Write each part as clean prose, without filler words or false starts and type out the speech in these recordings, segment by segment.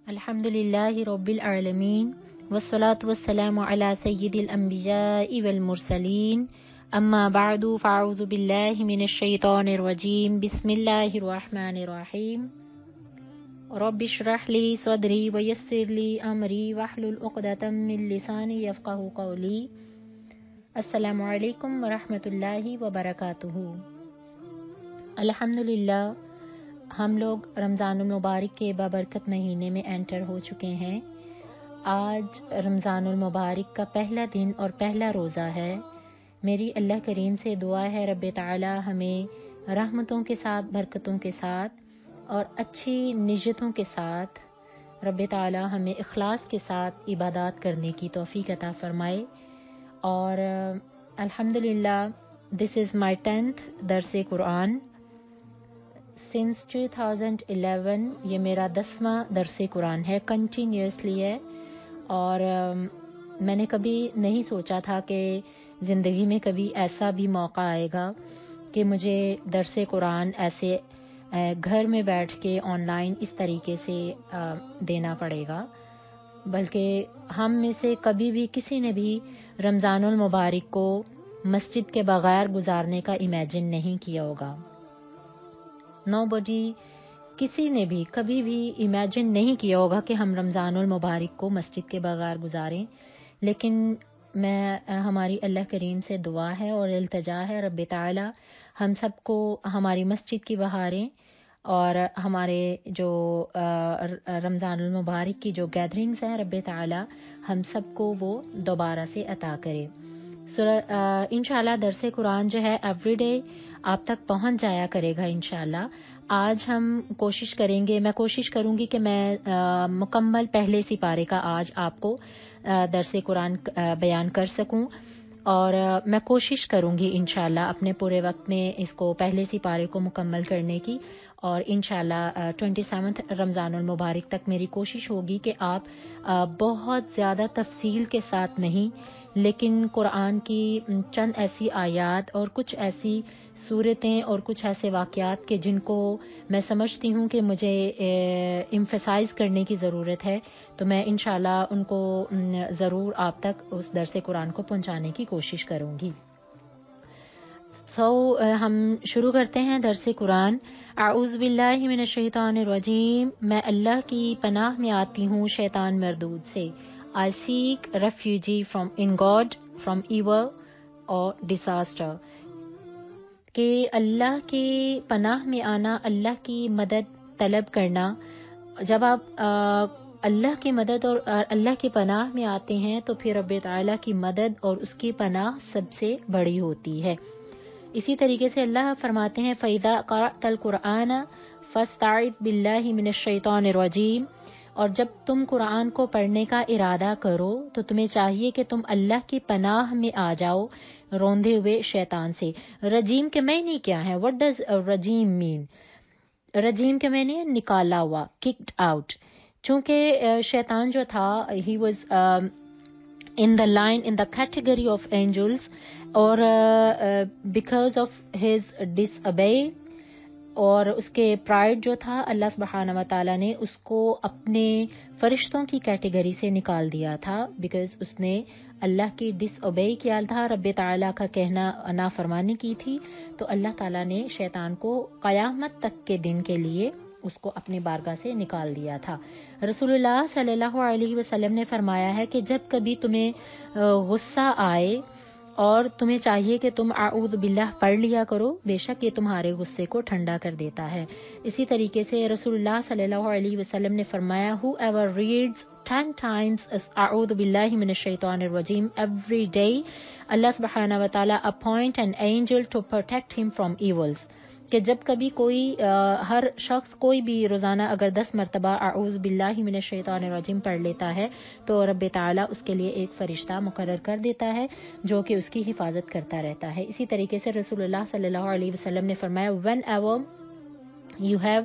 الحمدللہ رب العالمین والصلاة والسلام علی سید الانبیاء والمرسلین اما بعد فاعوذ باللہ من الشیطان الرجیم بسم اللہ الرحمن الرحیم رب اشرح لی صدری ویسر لی امری واحلل عقدۃ من لسانی یفقہوا قولی۔ السلام علیکم ورحمۃ اللہ وبرکاتہ۔ الحمدللہ ہم لوگ رمضان المبارک کے بابرکت مہینے میں انٹر ہو چکے ہیں۔ آج رمضان المبارک کا پہلا دن اور پہلا روزہ ہے۔ میری اللہ کریم سے دعا ہے رب تعالی ہمیں رحمتوں کے ساتھ، برکتوں کے ساتھ اور اچھی نیتوں کے ساتھ رب تعالی ہمیں اخلاص کے ساتھ عبادات کرنے کی توفیق عطا فرمائے۔ اور الحمدللہ دس از مائی 10th درس قرآن سنس 2011۔ یہ میرا 10واں درس قرآن ہے، کنٹینیوسلی ہے، اور میں نے کبھی نہیں سوچا تھا کہ زندگی میں کبھی ایسا بھی موقع آئے گا کہ مجھے درس قرآن ایسے گھر میں بیٹھ کے آن لائن اس طریقے سے دینا پڑے گا۔ بلکہ ہم میں سے کبھی بھی کسی نے بھی رمضان المبارک کو مسجد کے بغیر گزارنے کا امیجن نہیں کیا ہوگا۔ نوبڈی، کسی نے بھی کبھی بھی امیجن نہیں کیا ہوگا کہ ہم رمضان المبارک کو مسجد کے بغیر گزاریں، لیکن ہماری اللہ کریم سے دعا ہے اور التجا ہے رب تعالی ہم سب کو ہماری مسجد کی بہاریں اور ہمارے جو رمضان المبارک کی جو گیدرنگز ہیں رب تعالی ہم سب کو وہ دوبارہ سے عطا کرے۔ انشاءاللہ درس قرآن جو ہے ایوری ڈے آپ تک پہنچ جایا کرے گا انشاءاللہ۔ آج ہم میں کوشش کروں گی کہ میں مکمل پہلے سپارے کا آج آپ کو درس قرآن بیان کر سکوں، اور میں کوشش کروں گی انشاءاللہ اپنے پورے وقت میں اس کو پہلے سپارے کو مکمل کرنے کی، اور انشاءاللہ 27 رمضان المبارک تک میری کوشش ہوگی کہ آپ بہت زیادہ تفصیل کے ساتھ نہیں، لیکن قرآن کی چند ایسی آیات اور کچھ ایسی صورتیں اور کچھ ایسے واقعات کہ جن کو میں سمجھتی ہوں کہ مجھے ایمفیسائز کرنے کی ضرورت ہے، تو میں انشاءاللہ ان کو ضرور آپ تک اس درس قرآن کو پہنچانے کی کوشش کروں گی۔ ہم شروع کرتے ہیں درس قرآن۔ اعوذ باللہ من الشیطان الرجیم، میں اللہ کی پناہ میں آتی ہوں شیطان مردود سے۔ I seek refuge in God from evil or disaster۔ کہ اللہ کی پناہ میں آنا، اللہ کی مدد طلب کرنا، جب آپ اللہ کی مدد اور اللہ کی پناہ میں آتے ہیں تو پھر رب تعالیٰ کی مدد اور اس کی پناہ سب سے بڑی ہوتی ہے۔ اسی طریقے سے اللہ فرماتے ہیں فَإِذَا قَرَأْتَ الْقُرْآنَ فَاسْتَعِذْ بِاللَّهِ مِنَ الشَّيْطَانِ الرَّجِيمِ، اور جب تم قرآن کو پڑھنے کا ارادہ کرو تو تمہیں چاہیے کہ تم اللہ کی پناہ میں آ جاؤ روندے ہوئے شیطان سے۔ رجیم کے معنی کیا ہے؟ What does regime mean؟ رجیم کے معنی ہے نکالا ہوا، kicked out۔ چونکہ شیطان جو تھا he was in the category of angels، اور because of his disobey اور اس کے پرائڈ جو تھا، اللہ سبحانہ و تعالیٰ نے اس کو اپنے فرشتوں کی کیٹیگری سے نکال دیا تھا، بیکاز اس نے اللہ کی ڈس اوبے کیا تھا، رب تعالیٰ کا کہنا نافرمانی کی تھی، تو اللہ تعالیٰ نے شیطان کو قیامت تک کے دن کے لیے اس کو اپنی بارگاہ سے نکال دیا تھا۔ رسول اللہ صلی اللہ علیہ وسلم نے فرمایا ہے کہ جب کبھی تمہیں غصہ آئے اور تمہیں چاہیے کہ تم اعوذ باللہ پڑھ لیا کرو، بے شک یہ تمہارے غصے کو ٹھنڈا کر دیتا ہے۔ اسی طریقے سے رسول اللہ صلی اللہ علیہ وسلم نے فرمایا whoever reads 10 times اعوذ باللہ من الشیطان الرجیم every day، اللہ سبحانہ و تعالیٰ appoint an angel to protect him from evils، کہ جب کبھی کوئی ہر شخص کوئی بھی روزانہ اگر 10 مرتبہ اعوذ باللہ من الشیطان الرجیم پڑھ لیتا ہے تو رب تعالیٰ اس کے لیے ایک فرشتہ مقرر کر دیتا ہے جو کہ اس کی حفاظت کرتا رہتا ہے۔ اسی طریقے سے رسول اللہ صلی اللہ علیہ وسلم نے فرمایا whenever you have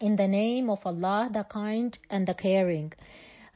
In the name of Allah, the kind and the caring.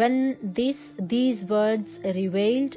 when these words revealed,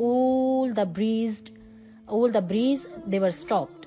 all the breeze they were stopped.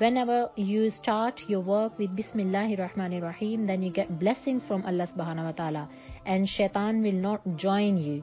whenever you start your work with Bismillahirrahmanirrahim, then you get blessings from Allah subhanahu wa ta'ala and shaitan will not join you.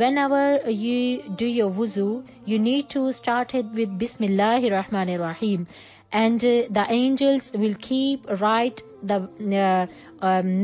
whenever you do your wuzu, you need to start it with Bismillahirrahmanirrahim and the angels will keep write the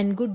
and good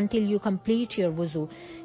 until you complete your wuzu,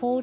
4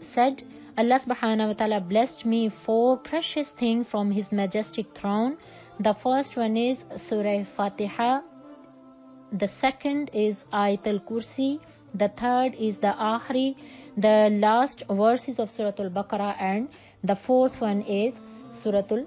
said, Allah subhanahu wa ta'ala blessed me 4 precious things from his majestic throne. The first one is Surah Fatiha, the second is Ayatul Kursi, the third is the Akhri, the last verses of Suratul Baqarah, and the fourth one is Suratul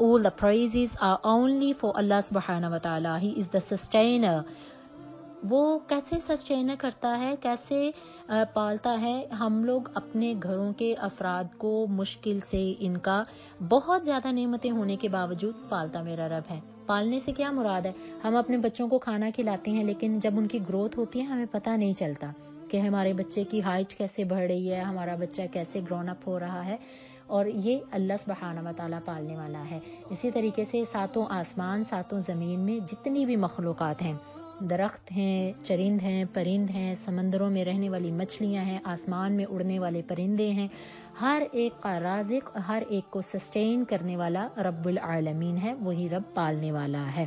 all the praises are only for Allah subhanahu wa ta'ala, he is the sustainer وہ کیسے sustain کرتا ہے، کیسے پالتا ہے. ہم لوگ اپنے گھروں کے افراد کو مشکل سے ان کا بہت زیادہ نعمتیں ہونے کے باوجود پالتا میرا رب ہے. پالنے سے کیا مراد ہے؟ ہم اپنے بچوں کو کھانا کھلاتے ہیں لیکن جب ان کی گروتھ ہوتی ہے ہمیں پتہ نہیں چلتا کہ ہمارے بچے کی ہائٹ کیسے بڑھ رہی ہے، ہمارا بچہ کیسے گرون اپ ہو رہا ہے، اور یہ اللہ سبحانہ و تعالیٰ پالنے والا ہے. اسی طریقے سے ساتوں آسمان، ساتوں زمین میں جتنی بھی مخلوقات ہیں، درخت ہیں، چرند ہیں، پرند ہیں، سمندروں میں رہنے والی مچھلیاں ہیں، آسمان میں اڑنے والے پرندے ہیں، ہر ایک کا رازق، ہر ایک کو سسٹین کرنے والا رب العالمین ہے. وہی رب پالنے والا ہے.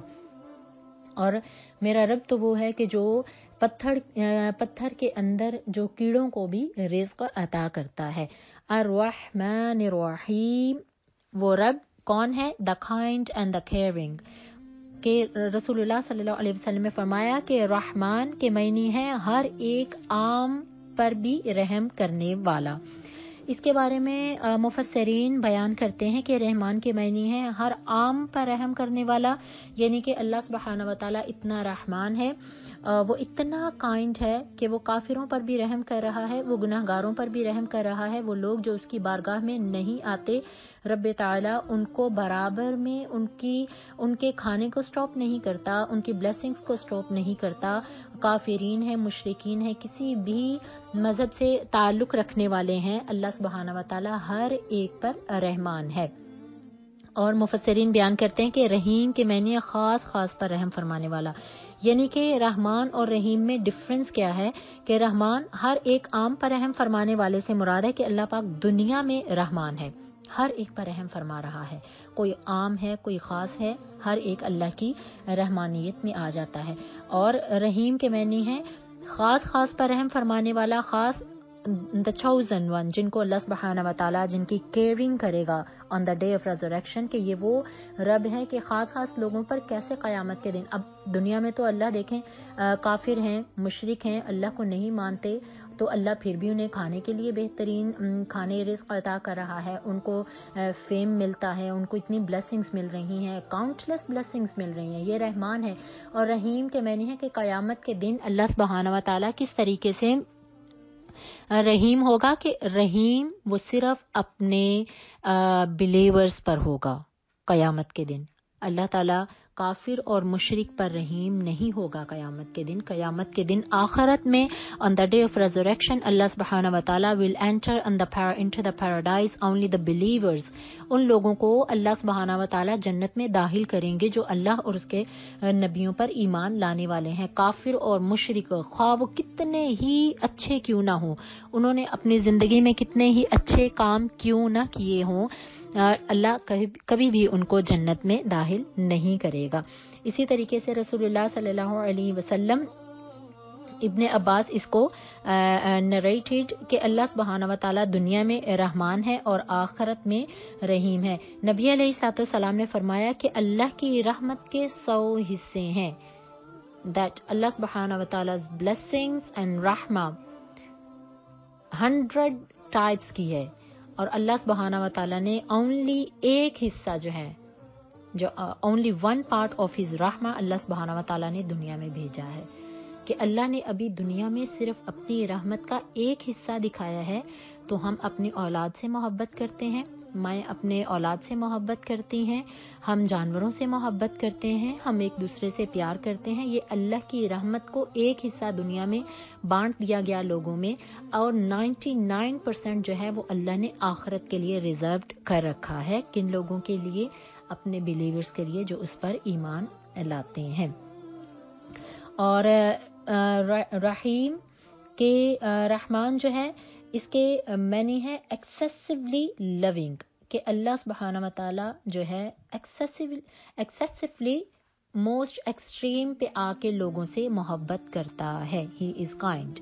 اور میرا رب تو وہ ہے کہ جو پتھر کے اندر جو کیڑوں کو بھی رزق عطا کرتا ہے. الرحمن الرحیم، وہ رب کون ہے؟ The kind and the caring. کہ رسول اللہ صلی اللہ علیہ وسلم نے فرمایا کہ رحمان کے معنی ہے ہر ایک عام پر بھی رحم کرنے والا. اس کے بارے میں مفسرین بیان کرتے ہیں کہ رحمان کے معنی ہے ہر عام پر رحم کرنے والا، یعنی کہ اللہ سبحانہ و تعالیٰ اتنا رحمان ہے، وہ اتنا کائنڈ ہے کہ وہ کافروں پر بھی رحم کر رہا ہے، وہ گناہ گاروں پر بھی رحم کر رہا ہے. وہ لوگ جو اس کی بارگاہ میں نہیں آتے، رب تعالیٰ ان کو برابر میں ان کے کھانے کو سٹاپ نہیں کرتا، ان کی بلیسنگز کو سٹاپ نہیں کرتا. کافرین ہیں، مشرکین ہیں، کسی بھی مذہب سے تعلق رکھنے والے ہیں، اللہ سبحانہ و تعالیٰ ہر ایک پر رحمان ہے. اور مفسرین بیان کرتے ہیں کہ رحیم کے معنی خاص پر رحم فرمانے والا. یعنی کہ رحمان اور رحیم میں ڈفرنس کیا ہے کہ رحمان ہر ایک عام پر رحم فرمانے والے سے مراد ہے کہ اللہ پاک دنیا میں رحمان ہے، ہر ایک پر رحم فرما رہا ہے. کوئی عام ہے، کوئی خاص ہے، ہر ایک اللہ کی رحمانیت میں آ جاتا ہے. اور رحیم کے معنی ہے خاص پر رحم فرمانے والا، خاص the chosen one، جن کو اللہ سبحانہ و تعالیٰ جن کی کیئرنگ کرے گا on the day of resurrection، کہ یہ وہ رب ہے کہ خاص لوگوں پر کیسے قیامت کے دن. اب دنیا میں تو اللہ دیکھیں کافر ہیں، مشرک ہیں، اللہ کو نہیں مانتے، تو اللہ پھر بھی انہیں کھانے کے لیے بہترین کھانے رزق عطا کر رہا ہے، ان کو فیم ملتا ہے، ان کو اتنی بلیسنگز مل رہی ہیں، کاؤنٹلیس بلیسنگز مل رہی ہیں. یہ رحمان ہے. اور رحیم کے معنی ہے کہ قیامت کے دن اللہ سبحانہ و تعالیٰ کس طریقے سے رحیم ہوگا، کہ رحیم وہ صرف اپنے بلیورز پر ہوگا. قیامت کے دن اللہ تعالیٰ کافر اور مشرک پر رحیم نہیں ہوگا. قیامت کے دن آخرت میں on the day of resurrection اللہ سبحانہ و تعالیٰ will enter into the paradise only the believers. ان لوگوں کو اللہ سبحانہ و تعالیٰ جنت میں داخل کریں گے جو اللہ اور اس کے نبیوں پر ایمان لانے والے ہیں. کافر اور مشرک خواہ وہ کتنے ہی اچھے کیوں نہ ہوں، انہوں نے اپنی زندگی میں کتنے ہی اچھے کام کیوں نہ کیے ہوں، اللہ کبھی بھی ان کو جنت میں داخل نہیں کرے گا. اسی طریقے سے رسول اللہ صلی اللہ علیہ وسلم، ابن عباس اس کو نریٹڈ کہ اللہ سبحانہ و تعالیٰ دنیا میں رحمان ہے اور آخرت میں رحیم ہے. نبی علیہ الصلوۃ والسلام نے فرمایا کہ اللہ کی رحمت کے 100 حصے ہیں. that اللہ سبحانہ و تعالیٰ's blessings and رحمہ 100 ٹائپس کی ہے، اور اللہ سبحانہ و تعالیٰ نے اونلی ایک حصہ جو ہے، جو only one part of his رحمہ اللہ سبحانہ و تعالیٰ نے دنیا میں بھیجا ہے. کہ اللہ نے ابھی دنیا میں صرف اپنی رحمت کا ایک حصہ دکھایا ہے. تو ہم اپنی اولاد سے محبت کرتے ہیں، مائیں اپنے اولاد سے محبت کرتی ہیں، ہم جانوروں سے محبت کرتے ہیں، ہم ایک دوسرے سے پیار کرتے ہیں. یہ اللہ کی رحمت کو ایک حصہ دنیا میں بانٹ دیا گیا لوگوں میں، اور 99% جو ہے وہ اللہ نے آخرت کے لیے ریزروڈ کر رکھا ہے. کن لوگوں کے لیے؟ اپنے بلیورز کے لیے جو اس پر ایمان لاتے ہیں. اور رحیم کے رحمان جو ہے اس کے معنی ہے ایکسیسیولی لونگ، کہ اللہ سبحانہ و تعالیٰ جو ہے ایکسیسیولی موسٹ ایکسٹریم پہ آ کے لوگوں سے محبت کرتا ہے. ہی از کائنڈ.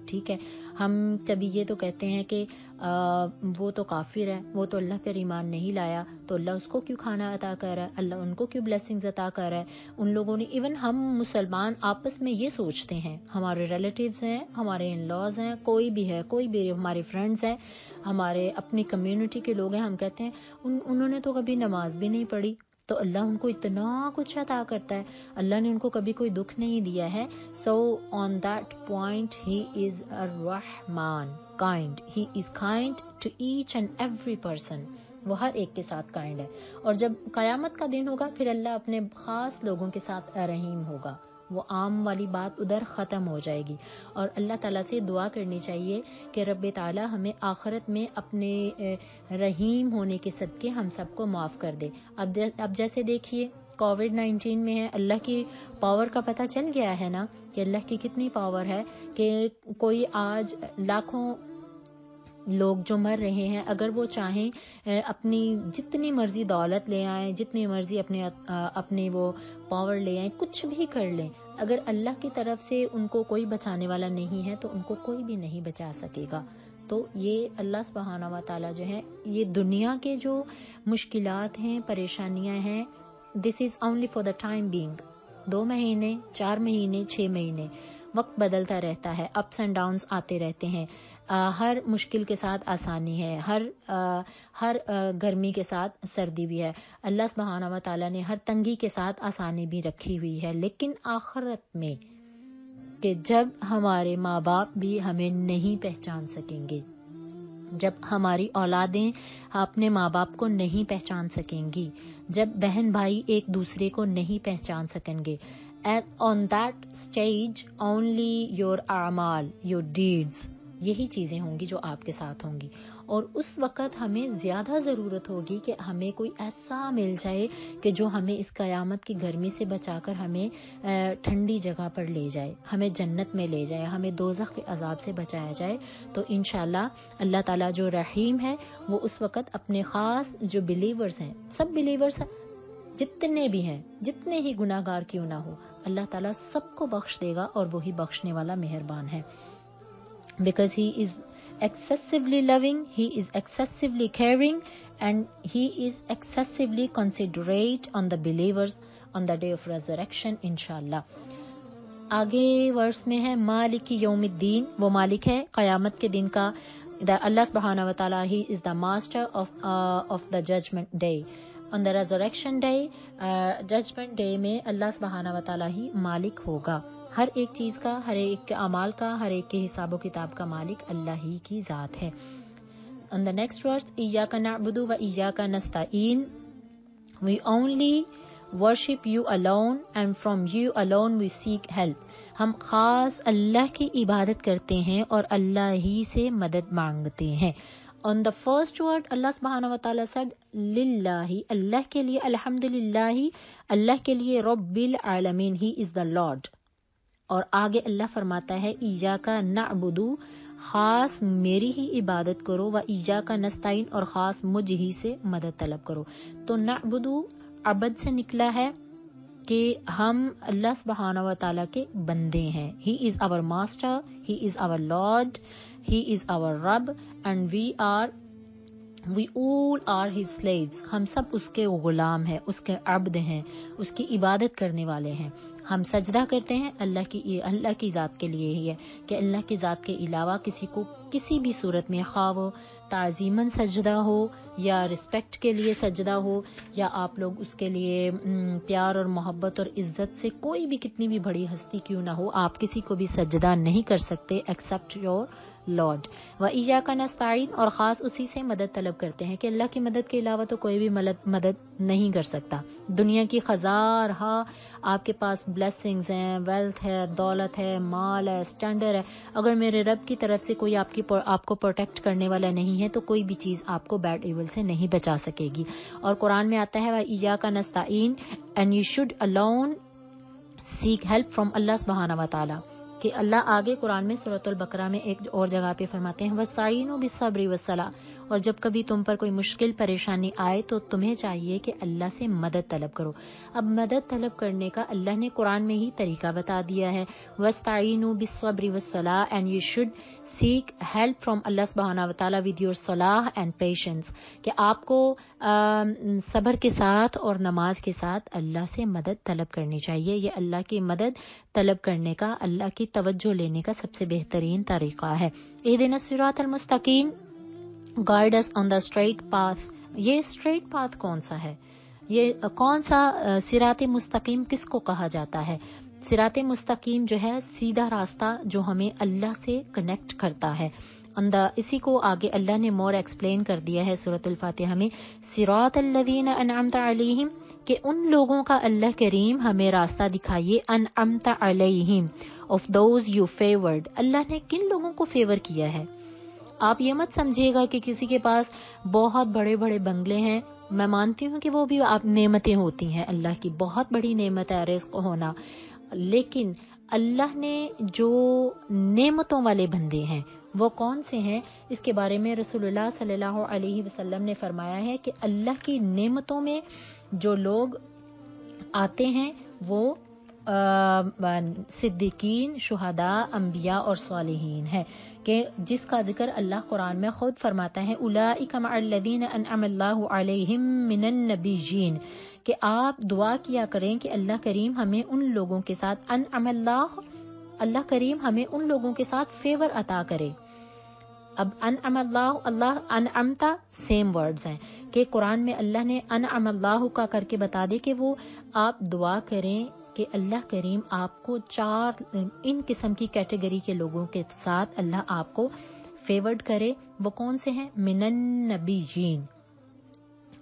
ٹھیک ہے، ہم کبھی یہ تو کہتے ہیں کہ وہ تو کافر ہے، وہ تو اللہ پر ایمان نہیں لایا، تو اللہ اس کو کیوں کھانا عطا کر رہا ہے، اللہ ان کو کیوں بلیسنگز عطا کر رہا ہے. ان لوگوں نے، ایون ہم مسلمان آپس میں یہ سوچتے ہیں، ہمارے ریلیٹیوز ہیں، ہمارے ان لاز ہیں، کوئی بھی ہمارے فرینڈز ہیں، ہمارے اپنی کمیونٹی کے لوگ ہیں، ہم کہتے ہیں انہوں نے تو کبھی نماز بھی نہیں پڑھی، تو اللہ ان کو اتنا کچھ عطا کرتا ہے. اللہ نے ان کو کبھی کوئی دکھ نہیں دیا ہے. سو on that point he is الرحمن kind. He is kind to each and every person. وہ ہر ایک کے ساتھ کائنڈ ہے. اور جب قیامت کا دن ہوگا پھر اللہ اپنے خاص لوگوں کے ساتھ رحیم ہوگا. وہ عام والی بات ادھر ختم ہو جائے گی. اور اللہ تعالیٰ سے دعا کرنی چاہیے کہ رب تعالیٰ ہمیں آخرت میں اپنے رحیم ہونے کے صدقے ہم سب کو معاف کر دے. اب جیسے دیکھیے کووڈ-19 میں ہے, اللہ کی پاور کا پتہ چل گیا ہے نا کہ اللہ کی کتنی پاور ہے کہ کوئی آج لاکھوں لوگ جو مر رہے ہیں, اگر وہ چاہیں اپنی جتنی مرضی دولت لے آئیں, جتنی مرضی اپنے وہ پاور لے آئیں, کچھ بھی کر لیں, اگر اللہ کی طرف سے ان کو کوئی بچانے والا نہیں ہے تو ان کو کوئی بھی نہیں بچا سکے گا. تو یہ اللہ سبحانہ و تعالیٰ جو ہے, یہ دنیا کے جو مشکلات ہیں, پریشانیاں ہیں, this is only for the time being. 2 مہینے, 4 مہینے, 6 مہینے, وقت بدلتا رہتا ہے, اپس اینڈ ڈاؤنز آتے رہتے ہیں. ہر مشکل کے ساتھ آسانی ہے, ہر گرمی کے ساتھ سردی بھی ہے. اللہ سبحانہ و تعالیٰ نے ہر تنگی کے ساتھ آسانی بھی رکھی ہوئی ہے. لیکن آخرت میں کہ جب ہمارے ماں باپ بھی ہمیں نہیں پہچان سکیں گے, جب ہماری اولادیں اپنے ماں باپ کو نہیں پہچان سکیں گی, جب بہن بھائی ایک دوسرے کو نہیں پہچان سکیں گے, on that stage only your اعمال, your deeds, یہی چیزیں ہوں گی جو آپ کے ساتھ ہوں گی. اور اس وقت ہمیں زیادہ ضرورت ہوگی کہ ہمیں کوئی ایسا مل جائے کہ جو ہمیں اس قیامت کی گرمی سے بچا کر ہمیں ٹھنڈی جگہ پر لے جائے, ہمیں جنت میں لے جائے, ہمیں دوزخ کے عذاب سے بچایا جائے. تو انشاءاللہ اللہ تعالیٰ جو رحیم ہے وہ اس وقت اپنے خاص جو بلیورز ہیں, سب بلیورز جتنے بھی ہیں, جتنے ہی گناہ گار کیوں نہ ہو, اللہ تعالیٰ سب کو بخش دے گا اور وہی بخشنے والا مہربان ہے. Because he is excessively loving, he is excessively caring, and he is excessively considerate on the believers on the day of resurrection, inshallah. آگے ورس میں ہے مالک یوم الدین, وہ مالک ہے قیامت کے دن کا. اللہ سبحانہ و تعالیٰ he is the master of the judgment day. On the resurrection day, judgment day میں اللہ سبحانہ و تعالیٰ ہی مالک ہوگا ہر ایک چیز کا, ہر ایک کے اعمال کا, ہر ایک کے حساب و کتاب کا مالک اللہ ہی کی ذات ہے. On the next verse, ایاک نعبد و ایاک نستعین, we only worship you alone and from you alone we seek help. ہم خاص اللہ کی عبادت کرتے ہیں اور اللہ ہی سے مدد مانگتے ہیں. On the first word, اللہ سبحانہ و تعالیٰ said للہ, اللہ کے لیے, الحمدللہ, اللہ کے لیے, رب العالمین, he is the Lord. اور آگے اللہ فرماتا ہے ایاک نعبد, خاص میری ہی عبادت کرو, و ایاک نستعین, اور خاص مجھ ہی سے مدد طلب کرو. تو نعبد عبد سے نکلا ہے کہ ہم اللہ سبحانہ و تعالیٰ کے بندے ہیں. He is our master, he is our Lord, he is our Rabb, and we all are his slaves. ہم سب اس کے غلام ہیں, اس کے عبد ہیں, اس کی عبادت کرنے والے ہیں. ہم سجدہ کرتے ہیں اللہ کی ذات کے لیے ہی ہے کہ اللہ کی ذات کے علاوہ کسی کو کسی بھی صورت میں, خواہ وہ تعظیماً سجدہ ہو یا رسپیکٹ کے لیے سجدہ ہو, یا آپ لوگ اس کے لیے پیار اور محبت اور عزت سے, کوئی بھی کتنی بھی بڑی ہستی کیوں نہ ہو, آپ کسی کو بھی سجدہ نہیں کر سکتے ایکسپٹ یور لارڈ. و ایاک نستعین, اور خاص اسی سے مدد طلب کرتے ہیں کہ اللہ کی مدد کے علاوہ تو کوئی بھی مدد نہیں کر سکتا. دنیا کی ہزارہا آپ کے پاس بلیسنگز ہیں, ویلتھ ہے, دولت ہے, مال ہے, اسٹینڈرڈ ہے, اگر میرے رب کی طرف سے کوئی آپ کو پروٹیکٹ کرنے والا نہیں ہے تو کوئی بھی چیز آپ کو بیڈ ایول سے نہیں بچا سکے گی. اور قرآن میں آتا ہے و ایاک نستعین, and you should alone seek help from Allah سبحانہ و تعالیٰ, کہ اللہ آگے قرآن میں سورۃ البقرہ میں ایک اور جگہ پہ فرماتے ہیں وَاسْتَعِینُوا بِالصَّبْرِ وَالصَّلَاةِ, اور جب کبھی تم پر کوئی مشکل پریشانی آئے تو تمہیں چاہیے کہ اللہ سے مدد طلب کرو. اب مدد طلب کرنے کا اللہ نے قرآن میں ہی طریقہ بتا دیا ہے, وَاسْتَعِینُوا بِالصَّبْرِ وَالصَّلَاةِ, and you should seek help from Allah سبحانہ و تعالیٰ with your salah and patience, کہ آپ کو صبر کے ساتھ اور نماز کے ساتھ اللہ سے مدد طلب کرنی چاہیے. یہ اللہ کی مدد طلب کرنے کا, اللہ کی توجہ لینے کا سب سے بہترین طریقہ ہے. اہدنا الصراط المستقیم, guide us on the straight path. یہ straight path کون سا ہے؟ یہ کون سا صراط مستقیم کس کو کہا جاتا ہے؟ صراط مستقیم جو ہے سیدھا راستہ جو ہمیں اللہ سے کنیکٹ کرتا ہے. اسی کو آگے اللہ نے مور ایکسپلین کر دیا ہے سورۃ الفاتحہ میں، صراط الذین انعمت علیہم، کہ ان لوگوں کا اللہ کریم ہمیں راستہ دکھائیے، انعمت علیہم of those you favored، اللہ نے کن لوگوں کو فیور کیا ہے. آپ یہ مت سمجھیے گا کہ کسی کے پاس بہت بڑے بڑے بنگلے ہیں، میں مانتی ہوں کہ وہ بھی آپ نعمتیں ہوتی ہیں، اللہ کی بہت بڑی نعمت ہے رزق ہونا، لیکن اللہ نے جو نعمتوں والے بندے ہیں وہ کون سے ہیں، اس کے بارے میں رسول اللہ صلی اللہ علیہ وسلم نے فرمایا ہے کہ اللہ کی نعمتوں میں جو لوگ آتے ہیں وہ صدیقین، شہداء، انبیاء اور صالحین ہیں، کہ جس کا ذکر اللہ قرآن میں خود فرماتا ہے اولئک مع الذین انعم اللہ علیہم من النبیین، کہ آپ دعا کیا کریں کہ اللہ کریم ہمیں ان لوگوں کے ساتھ انعم اللہ کریم ہمیں ان لوگوں کے ساتھ فیور عطا کرے. اب انعم اللہ انعمتا سیم ورڈز ہیں کہ قرآن میں اللہ نے انعم اللہ کا کر کے بتا دے کہ وہ آپ دعا کریں کہ اللہ کریم آپ کو 4 ان قسم کی کیٹیگری کے لوگوں کے ساتھ اللہ آپ کو فیورڈ کرے. وہ کون سے ہیں؟ من النبیین.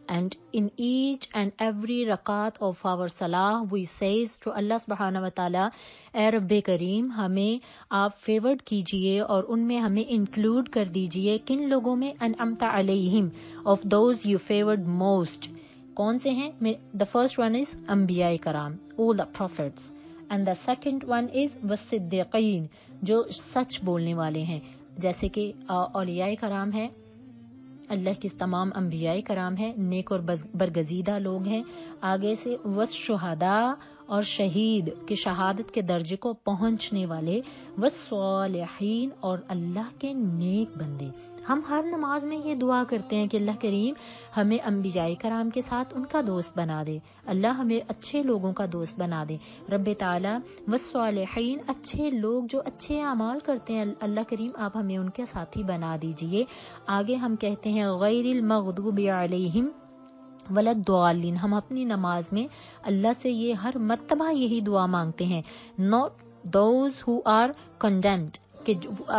And in each and every rakat of our salah we says to Allah subhanahu wa ta'ala، اے رب کریم ہمیں آپ فیورڈ کیجئے اور ان میں ہمیں انکلوڈ کر دیجئے. کن لوگوں میں؟ انعمت علیہم of those you favored most. کون سے ہیں؟ The first one is انبیاء کرام، all the prophets. And the second one is والصدیقین، جو سچ بولنے والے ہیں، جیسے کہ اولیاء کرام ہے، اللہ کے تمام انبیاء کرام ہیں، نیک اور برگزیدہ لوگ ہیں. آگے سے والشہداء، اور شہید کے شہادت کے درجے کو پہنچنے والے، والصالحین، اور اللہ کے نیک بندے. ہم ہر نماز میں یہ دعا کرتے ہیں کہ اللہ کریم ہمیں انبیاء کرام کے ساتھ ان کا دوست بنا دے، اللہ ہمیں اچھے لوگوں کا دوست بنا دے. رب تعالیٰ والصالحین، اچھے لوگ جو اچھے اعمال کرتے ہیں، اللہ کریم آپ ہمیں ان کے ساتھی بنا دیجئے. آگے ہم کہتے ہیں غیر المغضوب علیہم ولا الضالین. ہم اپنی نماز میں اللہ سے یہ ہر مرتبہ یہی دعا مانگتے ہیں، not those who are condemned، کہ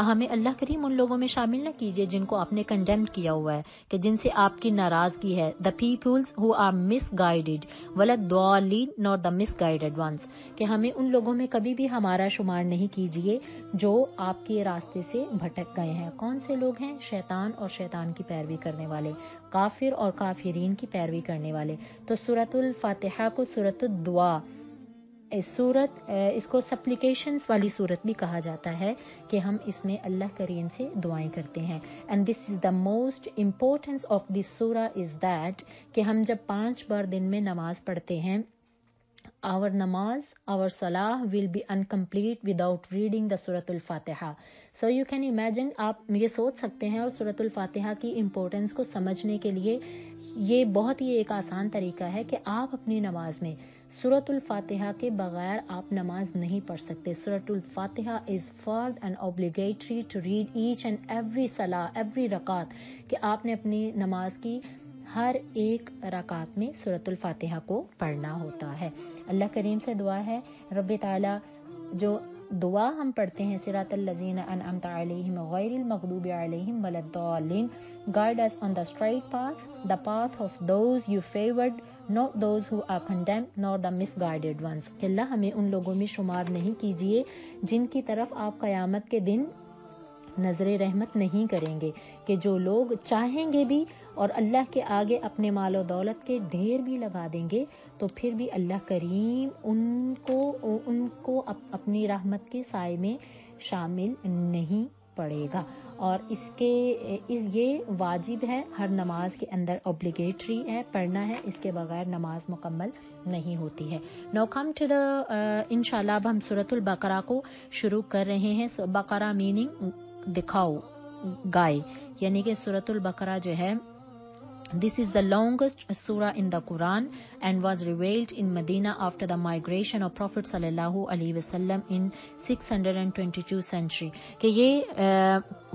ہمیں اللہ کریم ان لوگوں میں شامل نہ کیجئے جن کو آپ نے کنڈیمڈ کیا ہوا ہے، کہ جن سے آپ کی ناراضگی ہے. the peoples who are misguided ولا الضالین not the misguided ones، کہ ہمیں ان لوگوں میں کبھی بھی ہمارا شمار نہیں کیجئے جو آپ کے راستے سے بھٹک گئے ہیں. کون سے لوگ ہیں؟ شیطان اور شیطان کی پیروی کرنے والے، کافر اور کافرین کی پیروی کرنے والے. تو سورۃ الفاتحہ کو سورۃ الدعا، اس کو سپلیکیشنز والی صورت بھی کہا جاتا ہے، کہ ہم اس میں اللہ کریم سے دعائیں کرتے ہیں. And this is the most importance of this سورہ از دیٹ، کہ ہم جب 5 بار دن میں نماز پڑھتے ہیں، our salah will be incomplete without reading the سورۃ الفاتحہ. So you can imagine، آپ یہ سوچ سکتے ہیں، اور سورۃ الفاتحہ کی امپورٹنس کو سمجھنے کے لیے یہ بہت ہی ایک آسان طریقہ ہے کہ آپ اپنی نماز میں سورۃ الفاتحہ کے بغیر آپ نماز نہیں پڑھ سکتے. سورۃ الفاتحہ is فرض and obligatory to read each and every salah, every رکعت، کہ آپ نے اپنی نماز کی ہر ایک رکعت میں سورۃ الفاتحہ کو پڑھنا ہوتا ہے. اللہ کریم سے دعا ہے رب تعالیٰ جو دعا ہم پڑھتے ہیں صراط الذین انعمت علیہم غیر المغضوب علیہم ولا الضالین، guide us on the straight path, the path of those you favored, not those who are condemned, nor the misguided ones. کہ اللہ ہمیں ان لوگوں میں شمار نہیں کیجئے جن کی طرف آپ قیامت کے دن نظر رحمت نہیں کریں گے، کہ جو لوگ چاہیں گے بھی اور اللہ کے آگے اپنے مال و دولت کے ڈھیر بھی لگا دیں گے تو پھر بھی اللہ کریم ان کو اپنی رحمت کے سائے میں شامل نہیں پڑے گا. اور یہ واجب ہے، ہر نماز کے اندر اوبلیگیٹری ہے، پڑھنا ہے، اس کے بغیر نماز مکمل نہیں ہوتی ہے. Now come to the انشاءاللہ اب ہم سورۃ البقرہ کو شروع کر رہے ہیں. بقرہ میننگ دکھاؤ، گائے، یعنی کہ سورۃ البقرہ جو ہے this is the longest surah in the Quran and was revealed in Medina after the migration of Prophet sallallahu alaihi wasallam in 622 century. کہ یہ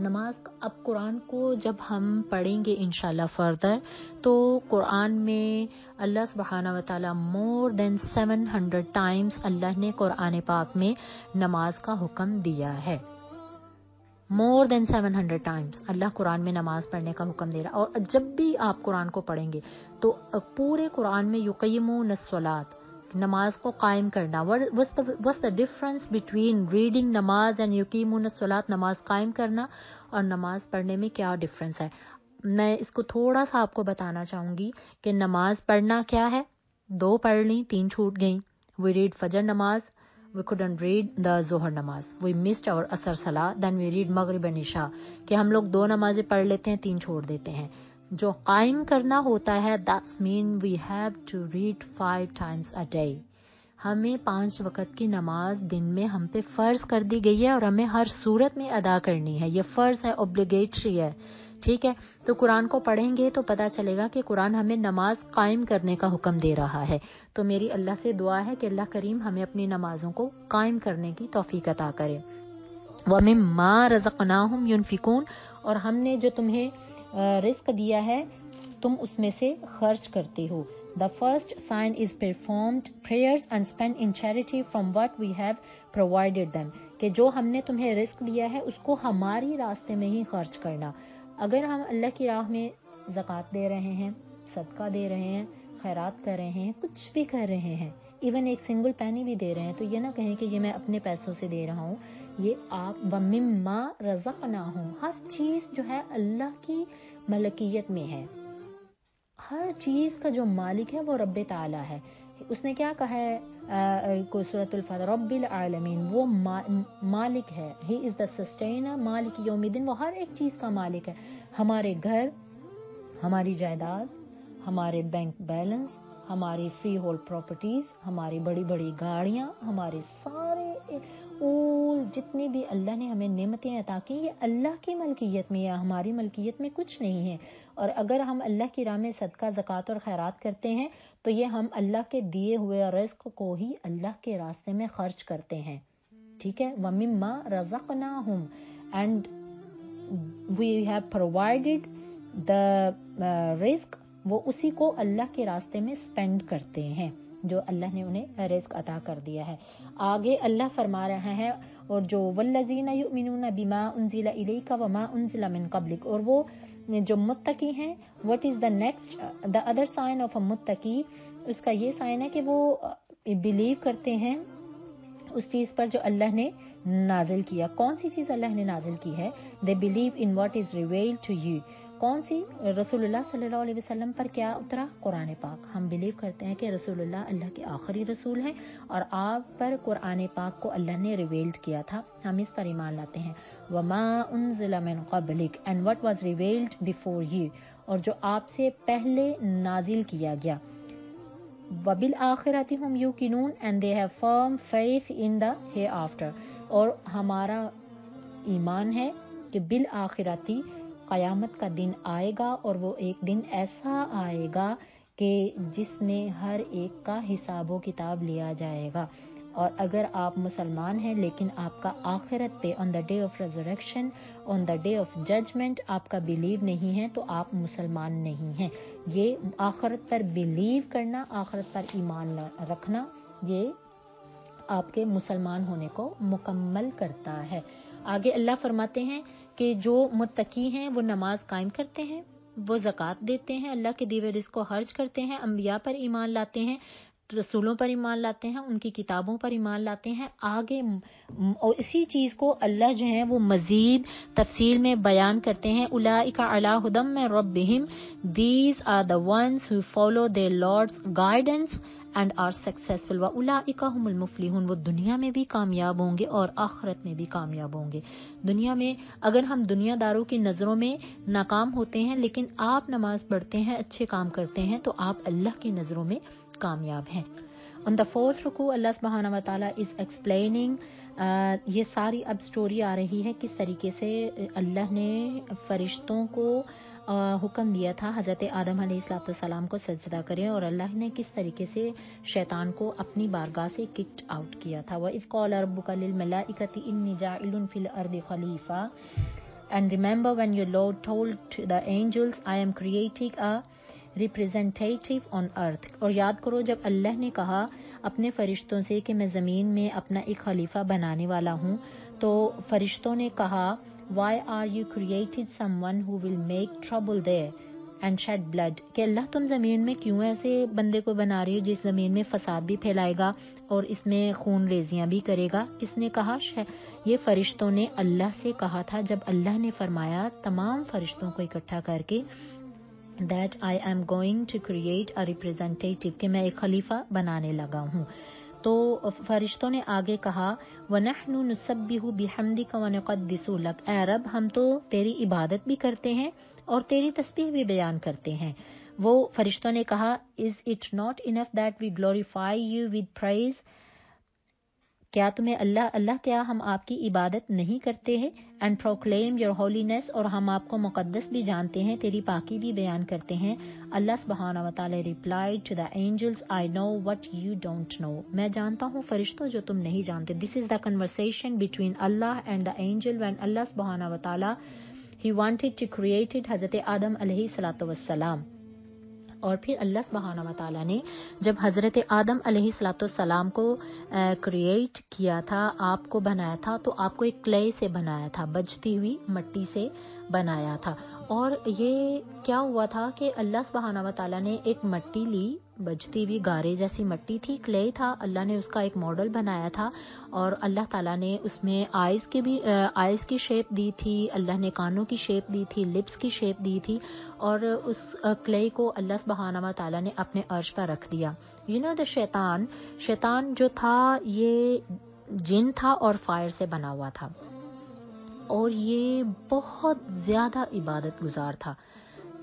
نماز اب قرآن کو جب ہم پڑھیں گے انشاءاللہ فردر تو قرآن میں اللہ سبحانہ و تعالیٰ مور دین 700 ٹائمز اللہ نے قرآن پاک میں نماز کا حکم دیا ہے. مور دین 700 ٹائمز اللہ قرآن میں نماز پڑھنے کا حکم دے رہا ہے. اور جب بھی آپ قرآن کو پڑھیں گے تو پورے قرآن میں یقیمون الصلاۃ نماز کو قائم کرنا. what's the difference between reading نماز and یقیمون الصلاۃ نماز قائم کرنا اور نماز پڑھنے میں کیا ڈفرنس ہے؟ میں اس کو تھوڑا سا آپ کو بتانا چاہوں گی کہ نماز پڑھنا کیا ہے. 2 پڑھ لیں، 3 چھوٹ گئیں. we read فجر نماز, we couldn't read the ظہر نماز, we missed our عصر صلاح, then we read مغرب and عشاء کہ ہم لوگ 2 نمازیں پڑھ لیتے ہیں 3 چھوڑ دیتے ہیں. جو قائم کرنا ہوتا ہے that's mean we have to read 5 times a day. ہمیں 5 وقت کی نماز دن میں ہم پہ فرض کر دی گئی ہے اور ہمیں ہر صورت میں ادا کرنی ہے. یہ فرض ہے, obligatory ہے. ٹھیک ہے, تو قرآن کو پڑھیں گے تو پتہ چلے گا کہ قرآن ہمیں نماز قائم کرنے کا حکم دے رہا ہے. تو میری اللہ سے دعا ہے کہ اللہ کریم ہمیں اپنی نمازوں کو قائم کرنے کی توفیق عطا کرے. وَمِمَّا رَزَقْنَاهُمْ يُنْفِقُونَ اور ہم نے جو تمہیں رزق دیا ہے تم اس میں سے خرچ کرتے ہو. The first sign is performed prayers and spent in charity from what we have provided them. کہ جو ہم نے تمہیں رزق دیا ہے اس کو ہماری راستے میں ہی خرچ کرنا. اگر ہم اللہ کی راہ میں زکوٰۃ دے رہے ہیں, صدقہ دے رہے ہیں, خیرات کر رہے ہیں, کچھ بھی کر رہے ہیں, ایون ایک سنگل پینی بھی دے رہے ہیں, تو یہ نہ کہیں کہ یہ میں اپنے پیسوں سے دے رہا ہوں. یہ آپ وَمِمَّا رَزَقْنَاهُمْ ہر چیز جو ہے اللہ کی ملکیت میں ہے. ہر چیز کا جو مالک ہے وہ رب تعالیٰ ہے. اس نے کیا کہا ہے کوئی سورۃ الفاتح, رب العالمین, وہ مالک ہے. ہی از دا سسٹینر, مالک یوم الدین, وہ ہر ایک چیز کا مالک ہے. ہمارے گھر, ہماری جائیداد, ہمارے بینک بیلنس, ہماری فری ہولڈ پراپرٹیز, ہماری بڑی بڑی گاڑیاں, ہمارے سارے جتنی بھی اللہ نے ہمیں نعمتیں عطا کی یہ اللہ کی ملکیت میں ہے, ہماری ملکیت میں کچھ نہیں ہے. اور اگر ہم اللہ کی راہ میں صدقہ زکوٰۃ اور خیرات کرتے ہیں تو یہ ہم اللہ کے دیے ہوئے رزق کو ہی اللہ کے راستے میں خرچ کرتے ہیں. ٹھیک ہے, وَمِمَّا رَزَقْنَاهُمْ and we have provided the رزق, وہ اسی کو اللہ کے راستے میں اسپینڈ کرتے ہیں جو اللہ نے انہیں رزق عطا کر دیا ہے. آگے اللہ فرما رہا ہے اور جو وَالَّذِينَ يُؤْمِنُونَ بِمَا أُنزِلَ إِلَيْكَ وَمَا أُنزِلَ مِن قَبْلِكَ اور وہ جو متقی ہیں. what is the next the other sign of a متقی, اس کا یہ سائن ہے کہ وہ بلیو کرتے ہیں اس چیز پر جو اللہ نے نازل کیا. کون سی چیز اللہ نے نازل کی ہے؟ they believe in what is revealed to you. کون سی؟ رسول اللہ صلی اللہ علیہ وسلم پر کیا اترا؟ قرآن پاک. ہم بلیو کرتے ہیں کہ رسول اللہ کے آخری رسول ہیں اور آپ پر قرآن پاک کو اللہ نے ریویلڈ کیا تھا, ہم اس پر ایمان لاتے ہیں. وَمَا أُنزِلَ مِن قَبْلِكَ and what was revealed before you اور جو آپ سے پہلے نازل کیا گیا. وَبِالْآخِرَةِ هُمْ يُوقِنُونَ and they have firm faith in the hereafter اور ہمارا ایمان ہے کہ بالآخرتی قیامت کا دن آئے گا اور وہ ایک دن ایسا آئے گا کہ جس میں ہر ایک کا حساب و کتاب لیا جائے گا. اور اگر آپ مسلمان ہیں لیکن آپ کا آخرت پہ on the day of resurrection, on the day of judgement آپ کا بلیو نہیں ہے تو آپ مسلمان نہیں ہیں. یہ آخرت پر بلیو کرنا, آخرت پر ایمان رکھنا, یہ آپ کے مسلمان ہونے کو مکمل کرتا ہے. آگے اللہ فرماتے ہیں کہ جو متقی ہیں وہ نماز قائم کرتے ہیں, وہ زکوٰۃ دیتے ہیں, اللہ کے دیے رزق کو خرچ کرتے ہیں, انبیاء پر ایمان لاتے ہیں, رسولوں پر ایمان لاتے ہیں, ان کی کتابوں پر ایمان لاتے ہیں. آگے اور اسی چیز کو اللہ جو ہے وہ مزید تفصیل میں بیان کرتے ہیں. اولئک علی ھدی من ربہم, these are the ones who follow their Lord's guidance and are successful. وَأُولَٰئِكَ هُمُ الْمُفْلِحُونَ وہ دنیا میں بھی کامیاب ہوں گے اور آخرت میں بھی کامیاب ہوں گے. دنیا میں اگر ہم دنیا داروں کی نظروں میں ناکام ہوتے ہیں لیکن آپ نماز پڑھتے ہیں, اچھے کام کرتے ہیں تو آپ اللہ کی نظروں میں کامیاب ہیں. On the fourth رکوع اللہ سبحانہ و تعالیٰ is explaining یہ ساری اب سٹوری آ رہی ہے کس طریقے سے اللہ نے فرشتوں کو حکم دیا تھا حضرت آدم علیہ السلام کو سجدہ کریں اور اللہ نے کس طریقے سے شیطان کو اپنی بارگاہ سے ککڈ آؤٹ کیا تھا. وَإِذْ قَالَ رَبُّكَ لِلْمَلَائِكَةِ إِنِّي جَاعِلٌ فِي الْأَرْضِ خَلِيفَةً And remember when your Lord told to the angels, I am creating a representative on earth. اور یاد کرو جب اللہ نے کہا اپنے فرشتوں سے کہ میں زمین میں اپنا ایک خلیفہ بنانے والا ہوں، تو فرشتوں نے کہا why are you created someone who will make trouble there and shed blood، کہ اللہ تم زمین میں کیوں ایسے بندے کو بنا رہی ہو جس زمین میں فساد بھی پھیلائے گا اور اس میں خون ریزیاں بھی کرے گا. کس نے کہا؟ یہ فرشتوں نے اللہ سے کہا تھا جب اللہ نے فرمایا تمام فرشتوں کو اکٹھا کر کے that I am going to create a representative، کہ میں ایک خلیفہ بنانے لگا ہوں. تو فرشتوں نے آگے کہا وَنَحْنُ نُسَبِّحُ بِحَمْدِكَ وَنُقَدِّسُ لَكَ، اے رب ہم تو تیری عبادت بھی کرتے ہیں اور تیری تسبیح بھی بیان کرتے ہیں. وہ فرشتوں نے کہا is it not enough that we glorify you with praise، کیا تمہیں اللہ کیا ہم آپ کی عبادت نہیں کرتے ہیں، and proclaim your holiness، اور ہم آپ کو مقدس بھی جانتے ہیں، تیری پاکی بھی بیان کرتے ہیں. اللہ سبحانہ وتعالی replied to the angels I know what you don't know، میں جانتا ہوں فرشتوں جو تم نہیں جانتے. This is the conversation between Allah and the angel when Allah سبحانہ وتعالی he wanted to create حضرت آدم علیہ الصلوۃ والسلام. اور پھر اللہ سبحانہ وتعالی نے جب حضرت آدم علیہ الصلوۃ والسلام کو کریٹ کیا تھا، آپ کو بنایا تھا، تو آپ کو ایک کلے سے بنایا تھا، بجتی ہوئی مٹی سے بنایا تھا. اور یہ کیا ہوا تھا کہ اللہ سبحانہ وتعالی نے ایک مٹی لی، بجتی ہوئی گارے جیسی مٹی تھی، کلے تھا، اللہ نے اس کا ایک ماڈل بنایا تھا اور اللہ تعالیٰ نے اس میں آئیز کی شیپ دی تھی، اللہ نے کانوں کی شیپ دی تھی، لپس کی شیپ دی تھی، اور اس کلے کو اللہ سبحانہ وتعالیٰ نے اپنے عرش پر رکھ دیا. دا شیطان جو تھا یہ جن تھا اور فائر سے بنا ہوا تھا، اور یہ بہت زیادہ عبادت گزار تھا.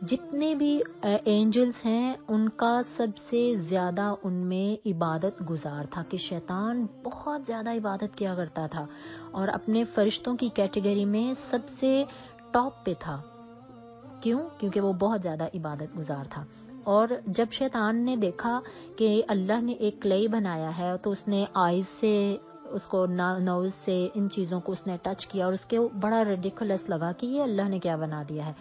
جتنے بھی اینجلز ہیں ان کا سب سے زیادہ ان میں عبادت گزار تھا، کہ شیطان بہت زیادہ عبادت کیا کرتا تھا اور اپنے فرشتوں کی کیٹیگری میں سب سے ٹاپ پہ تھا. کیونکہ وہ بہت زیادہ عبادت گزار تھا. اور جب شیطان نے دیکھا کہ اللہ نے ایک کلے بنایا ہے تو اس نے آئیز سے، اس کو نوز سے، ان چیزوں کو اس نے ٹچ کیا اور اس کے بڑا ریڈیکولس لگا کہ یہ اللہ نے کیا بنا دیا ہے.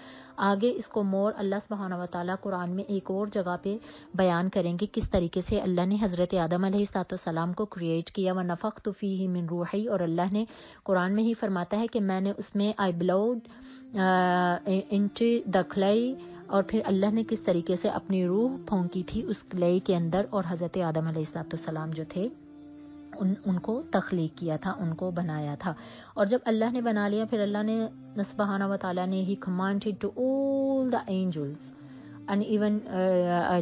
آگے اس کو مور اللہ سبحانہ وتعالیٰ قرآن میں ایک اور جگہ پہ بیان کریں گے کس طریقے سے اللہ نے حضرت آدم علیہ السلام کو کریٹ کیا. وَنَفَخْتُ فِيهِ مِن رُوحِي، اور اللہ نے قرآن میں ہی فرماتا ہے کہ میں نے اس میں I blowed into the clay، اور پھر اللہ نے کس طریقے سے اپنی روح پھونکی تھی اس کلے کے اندر، اور حضرت آدم علیہ السلام جو تھے ان کو تخلیق کیا تھا، ان کو بنایا تھا. اور جب اللہ نے بنا لیا پھر اللہ نے سبحانہ وتعالیٰ نے ہی commanded to all the angels and even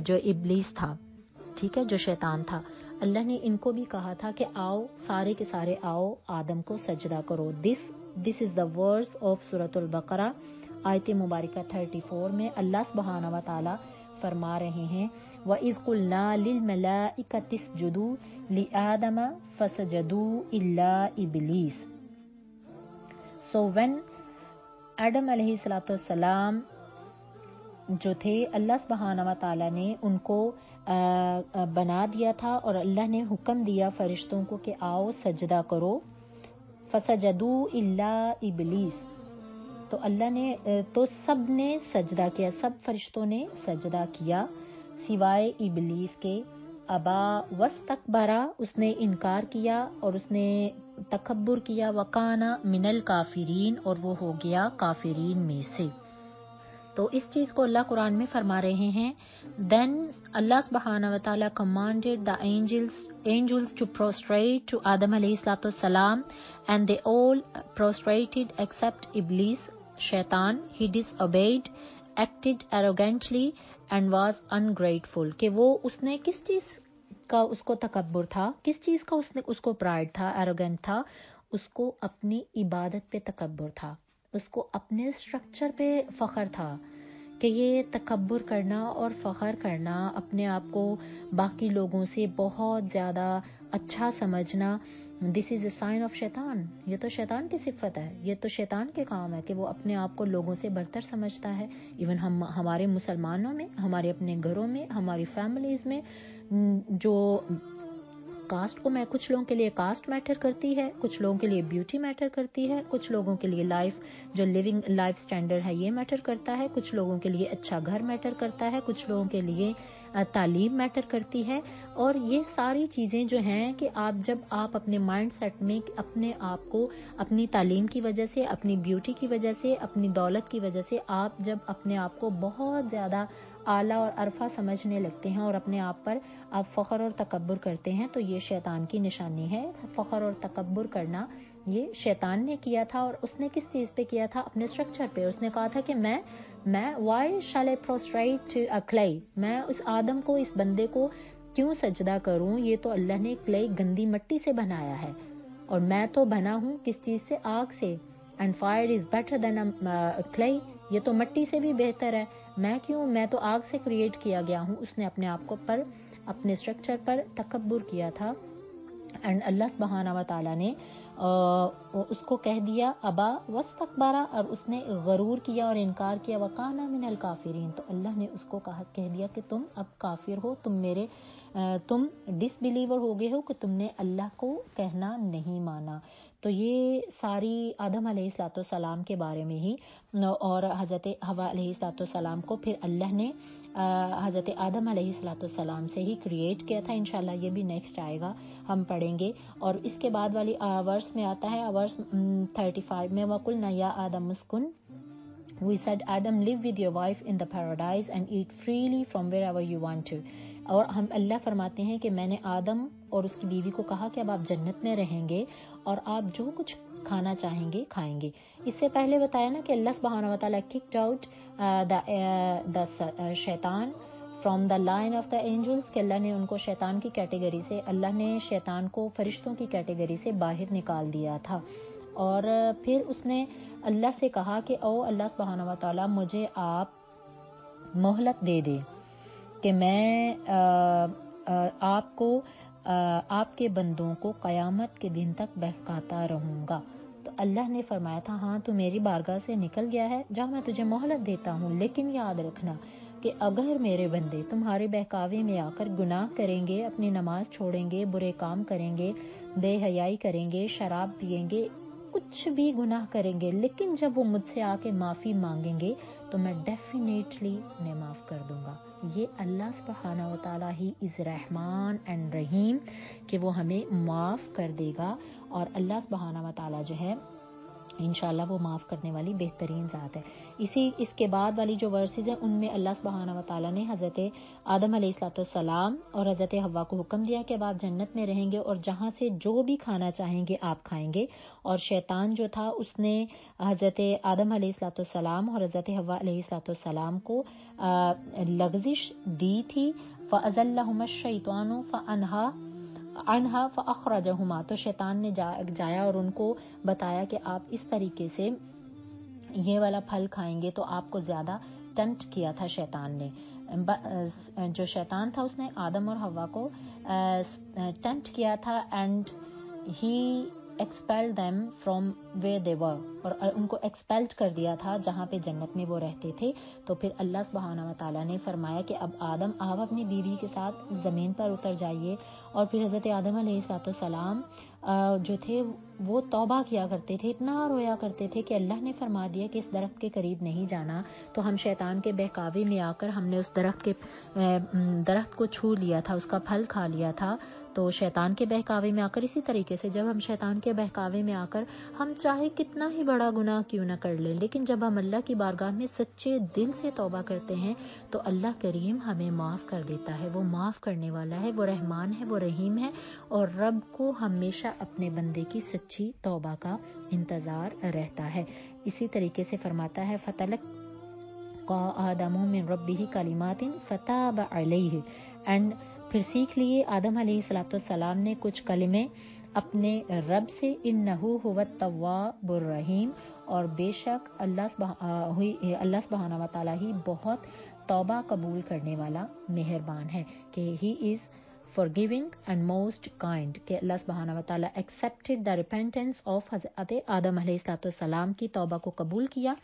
جو ابلیس تھا، ٹھیک ہے، جو شیطان تھا، اللہ نے ان کو بھی کہا تھا کہ آؤ سارے کے سارے آؤ آدم کو سجدہ کرو. This is the verse of سورۃ البقرہ، آیت مبارکہ 34 میں اللہ سبحانہ وتعالیٰ فرما رہے ہیں وَإِذْ قُلْنَا لِلْمَلَائِكَةِ اسْجُدُوا لِآدَمَ فَسَجَدُوا إِلَّا إِبْلِيسَ. So when آدم علیہ السلام جو تھے، اللہ سبحانہ وتعالیٰ نے ان کو بنا دیا تھا اور اللہ نے حکم دیا فرشتوں کو کہ آؤ سجدہ کرو. فَسَجَدُوا إِلَّا إِبْلِيسَ، تو اللہ نے تو سب نے سجدہ کیا، سب فرشتوں نے سجدہ کیا سوائے ابلیس کے. ابا واستکبرا، اس نے انکار کیا اور اس نے تکبر کیا. وکانا من الکافرین، اور وہ ہو گیا کافرین میں سے. تو اس چیز کو اللہ قرآن میں فرما رہے ہیں. Then اللہ سبحانہ وتعالیٰ commanded the angels to prostrate to Adam علیہ السلام and they all prostrated except Iblis، شیطان. He disobeyed, acted arrogantly and was ungrateful، کہ وہ اس نے کس چیز کا اس کو تکبر تھا، کس چیز کا اس کو پرائڈ تھا، ایروگنٹ تھا، اس کو اپنی عبادت پہ تکبر تھا، اس کو اپنے اسٹرکچر پہ فخر تھا کہ یہ تکبر کرنا اور فخر کرنا، اپنے آپ کو باقی لوگوں سے بہت زیادہ اچھا سمجھنا. دس از اے سائن آف شیطان، یہ تو شیطان کی صفت ہے، یہ تو شیطان کے کام ہے کہ وہ اپنے آپ کو لوگوں سے برتر سمجھتا ہے. ایون ہمارے مسلمانوں میں، ہمارے اپنے گھروں میں، ہماری فیملیز میں جو کاسٹ کو میں کچھ لوگوں کے لیے کاسٹ میٹر کرتی ہے, کچھ لوگوں کے لیے بیوٹی میٹر کرتی ہے, کچھ لوگوں کے لیے لائف جو لیونگ لائف سٹینڈرڈ ہے یہ میٹر کرتا ہے, کچھ لوگوں کے لیے اچھا گھر میٹر کرتا ہے, کچھ لوگوں کے لیے تعلیم میٹر کرتی ہے. اور یہ ساری چیزیں جو ہیں کہ جب آپ اپنے مائنڈ سیٹ میں اپنے آپ کو اپنی تعلیم کی وجہ سے, اپنی بیوٹی کی وجہ سے, اپنی دولت کی وجہ سے آپ جب اپنے آپ کو بہت زیادہ اعلیٰ اور عرفہ سمجھنے لگتے ہیں اور اپنے آپ پر آپ فخر اور تکبر کرتے ہیں, تو یہ شیطان کی نشانی ہے. فخر اور تکبر کرنا یہ شیطان نے کیا تھا. اور اس نے کس چیز پہ کیا تھا؟ اپنے اسٹرکچر پہ. اس نے کہا تھا کہ میں why shall I prostrate to a clay, میں اس آدم کو, اس بندے کو کیوں سجدہ کروں, یہ تو اللہ نے کلے گندی مٹی سے بنایا ہے اور میں تو بنا ہوں کس چیز سے؟ آگ سے. and fire is better than clay, یہ تو مٹی سے بھی بہتر ہے, میں کیوں, میں تو آگ سے کریٹ کیا گیا ہوں. اس نے اپنے آپ کو پر اپنے اسٹرکچر پر تکبر کیا تھا. اینڈ اللہ سبحانہ و تعالیٰ نے اس کو کہہ دیا ابا واستکبارا, اور اس نے غرور کیا اور انکار کیا. وکان من الکافرین, تو اللہ نے اس کو کہہ دیا کہ تم اب کافر ہو, تم ڈس بلیور ہو گئے ہو کہ تم نے اللہ کو کہنا نہیں مانا. تو یہ ساری آدم علیہ الصلوۃ والسلام کے بارے میں ہی, اور حضرت حوا علیہ الصلوۃ والسلام کو پھر اللہ نے حضرت آدم علیہ الصلوۃ والسلام سے ہی کریٹ کیا تھا. انشاءاللہ یہ بھی نیکسٹ آئے گا, ہم پڑھیں گے. اور اس کے بعد والی ورس میں آتا ہے, ورس 35 میں, وَقُلْنَا يَا آدَمُ اسْكُنْ, we said Adam live with your wife in the paradise and eat freely from wherever you want to. اور ہم اللہ فرماتے ہیں کہ میں نے آدم اور اس کی بیوی کو کہا کہ اب آپ جنت میں رہیں گے اور آپ جو کچھ کھانا چاہیں گے کھائیں گے. اس سے پہلے بتایا نا کہ اللہ سبحانہ و تعالیٰ kicked out the شیطان from the line of the angels, کہ اللہ نے ان کو شیطان کی کیٹیگری سے, اللہ نے شیطان کو فرشتوں کی کیٹیگری سے باہر نکال دیا تھا. اور پھر اس نے اللہ سے کہا کہ او اللہ سبحانہ و تعالیٰ مجھے آپ مہلت دے دے کہ میں آپ کو آپ کے بندوں کو قیامت کے دن تک بہکاتا رہوں گا. تو اللہ نے فرمایا تھا ہاں تو میری بارگاہ سے نکل گیا ہے, جہاں میں تجھے مہلت دیتا ہوں, لیکن یاد رکھنا کہ اگر میرے بندے تمہارے بہکاوے میں آ کر گناہ کریں گے, اپنی نماز چھوڑیں گے, برے کام کریں گے, بے حیائی کریں گے, شراب پئیں گے, کچھ بھی گناہ کریں گے, لیکن جب وہ مجھ سے آ کے معافی مانگیں گے تو میں ڈیفینیٹلی انہیں معاف کر دوں گا. یہ اللہ سبحانہ و تعالیٰ ہی از رحمان اینڈ رحیم کہ وہ ہمیں معاف کر دے گا. اور اللہ سبحانہ و تعالیٰ جو ہے انشاءاللہ وہ معاف کرنے والی بہترین ذات ہے. اس کے بعد والی جو ورسز ہیں ان میں اللہ سبحانہ و تعالیٰ نے حضرت آدم علیہ الصلوۃ والسلام اور حضرت حوا کو حکم دیا کہ اب آپ جنت میں رہیں گے اور جہاں سے جو بھی کھانا چاہیں گے آپ کھائیں گے. اور شیطان جو تھا اس نے حضرت آدم علیہ الصلوۃ والسلام اور حضرت حوا علیہ الصلوۃ والسلام کو لغزش دی تھی. فَأَزَلَّهُمَا الشَّيْطَانُ فَأَنْهَا فَأَخْرَجَهُمَا, تو شیطان نے جایا اور ان کو بتایا کہ آپ اس طریقے سے یہ والا پھل کھائیں گے تو آپ کو زیادہ ٹیمپٹ کیا تھا شیطان نے. جو شیطان تھا اس نے آدم اور حوا کو ٹیمپٹ کیا تھا and he expelled them from where they were, اور ان کو ایکسپیلڈ کر دیا تھا جہاں پہ جنت میں وہ رہتے تھے. تو پھر اللہ سبحانہ و تعالیٰ نے فرمایا کہ اب آدم آپ اپنی بیوی کے ساتھ زمین پر اتر جائیے. اور پھر حضرت آدم علیہ الصلوۃ والسلام جو تھے وہ توبہ کیا کرتے تھے, اتنا رویا کرتے تھے کہ اللہ نے فرما دیا کہ اس درخت کے قریب نہیں جانا. تو ہم شیطان کے بہکاوے میں آ کر ہم نے اس درخت کو چھو لیا تھا, اس کا پھل کھا لیا تھا. تو شیطان کے بہکاوے میں آ کر اسی طریقے سے جب ہم شیطان کے بہکاوے میں آ کر ہم چاہے کتنا ہی بڑا گناہ کیوں نہ کر لیں, لیکن جب ہم اللہ کی بارگاہ میں سچے دل سے توبہ کرتے ہیں تو اللہ کریم ہمیں معاف کر دیتا ہے. وہ معاف کرنے والا ہے, وہ رحمان ہے, وہ رحیم ہے, اور رب کو ہمیشہ اپنے بندے کی سچی توبہ کا انتظار رہتا ہے. اسی طریقے سے فرماتا ہے فَتَلَقَّىٰ آدَمُ مِن رَبِّهِ كَلِمَاتٍ فَتَابَ عَلَيْهِ, اینڈ پھر سیکھ لیے آدم علیہ الصلوۃ والسلام نے کچھ کلمے اپنے رب سے, انہ هو التواب الرحیم, اور بے شک اللہ سبحانہ و تعالیٰ ہی بہت توبہ قبول کرنے والا مہربان ہے, کہ ہی از forgiving and most kind, کہ اللہ سبحانہ و تعالیٰ accepted the repentance of حضرت آدم علیہ الصلوۃ والسلام کی توبہ کو قبول کیا.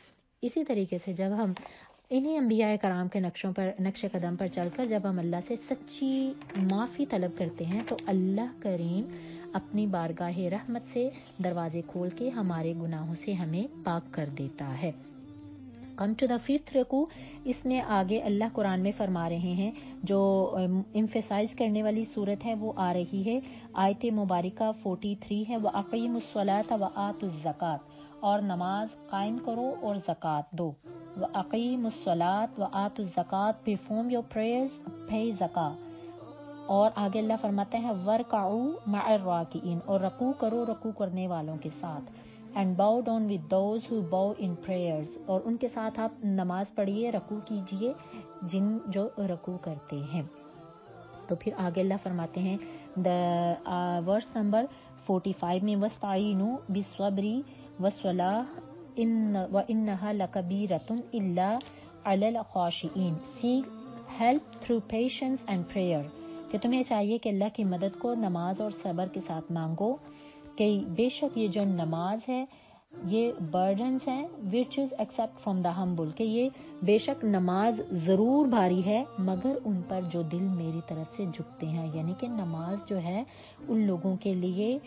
اسی طریقے سے جب ہم انہیں انبیاء کرام کے نقش قدم پر چل کر جب ہم اللہ سے سچی معافی طلب کرتے ہیں تو اللہ کریم اپنی بارگاہ رحمت سے دروازے کھول کے ہمارے گناہوں سے ہمیں پاک کر دیتا ہے۔ کم ٹو دا ففتھ رکوع، اس میں آگے اللہ قرآن میں فرما رہے ہیں، جو امفیسائز کرنے والی صورت ہے وہ آ رہی ہے، آیت مبارکہ 43 ہے، وَأَقِیمُوا الصَّلَاةَ وَآتُوا الزَّکَاۃَ، اور نماز قائم کرو اور زکوٰۃ دو۔ وَأَقِیمُوا الصَّلَاةَ وَآتُوا الزَّکَاۃَ، perform your prayers, pay zakah۔ اور آگے اللہ فرماتا ہے وَارْکَعُوا مَعَ الرَّاکِعِینَ، اور رکوع کرو رکوع کرنے والوں کے ساتھ، and bow down with those who bow in prayers، اور ان کے ساتھ آپ نماز پڑھیے، رکوع کیجئے جو رکوع کرتے ہیں۔ تو پھر آگے اللہ فرماتے ہیں ورس نمبر 45 میں وَاسْتَعِینُوا بِالصَّبْرِ وَالصَّلَاةِ وَإِنَّهَا لَكَبِیرَةٌ إِلَّا عَلَى الْخَاشِعِینَ، seek help through patience and prayer، کہ تمہیں چاہیے کہ اللہ کی مدد کو نماز اور صبر کے ساتھ مانگو، کہ بے شک یہ جو نماز ہے یہ برڈنز ہیں which is except from the humble، کہ یہ بے شک نماز ضرور بھاری ہے مگر ان پر جو دل میری طرف سے جھکتے ہیں، یعنی کہ نماز جو ہے ان لوگوں کے لیے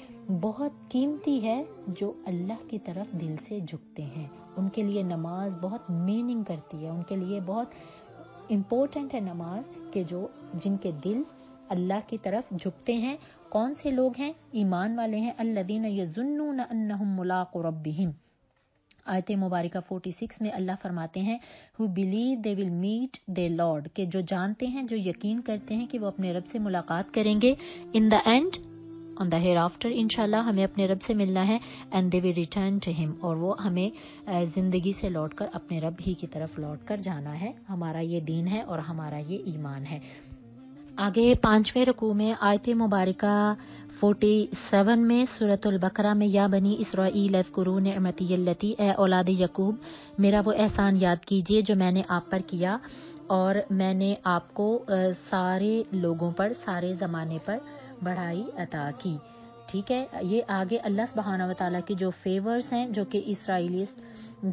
بہت قیمتی ہے جو اللہ کی طرف دل سے جھکتے ہیں، ان کے لیے نماز بہت میننگ کرتی ہے، ان کے لیے بہت امپورٹنٹ ہے نماز، کہ جن کے دل اللہ کی طرف جھکتے ہیں۔ کون سے لوگ ہیں؟ ایمان والے ہیں، الذین یظنون انہم ملاقو ربہم۔ آیت مبارکہ 46 میں اللہ فرماتے ہیں who believe they will meet their Lord، کہ جو جانتے ہیں، جو یقین کرتے ہیں کہ وہ اپنے رب سے ملاقات کریں گے in the end on the hereafter، انشاءاللہ ہمیں اپنے رب سے ملنا ہے and they will return to him، اور وہ ہمیں زندگی سے لوٹ کر اپنے رب ہی کی طرف لوٹ کر جانا ہے۔ ہمارا یہ دین ہے اور ہمارا یہ ایمان ہے۔ آگے 5ویں رکوع میں آیت مبارکہ 47 میں سورۃ البقرہ میں یا بنی اسرائیل اذکروا نعمتی التی، اے اولاد یعقوب میرا وہ احسان یاد کیجئے جو میں نے آپ پر کیا، اور میں نے آپ کو سارے لوگوں پر، سارے زمانے پر بڑھائی عطا کی۔ ٹھیک ہے، یہ آگے اللہ سبحانہ و تعالیٰ کے جو فیورز ہیں، جو کہ اسرائیلیس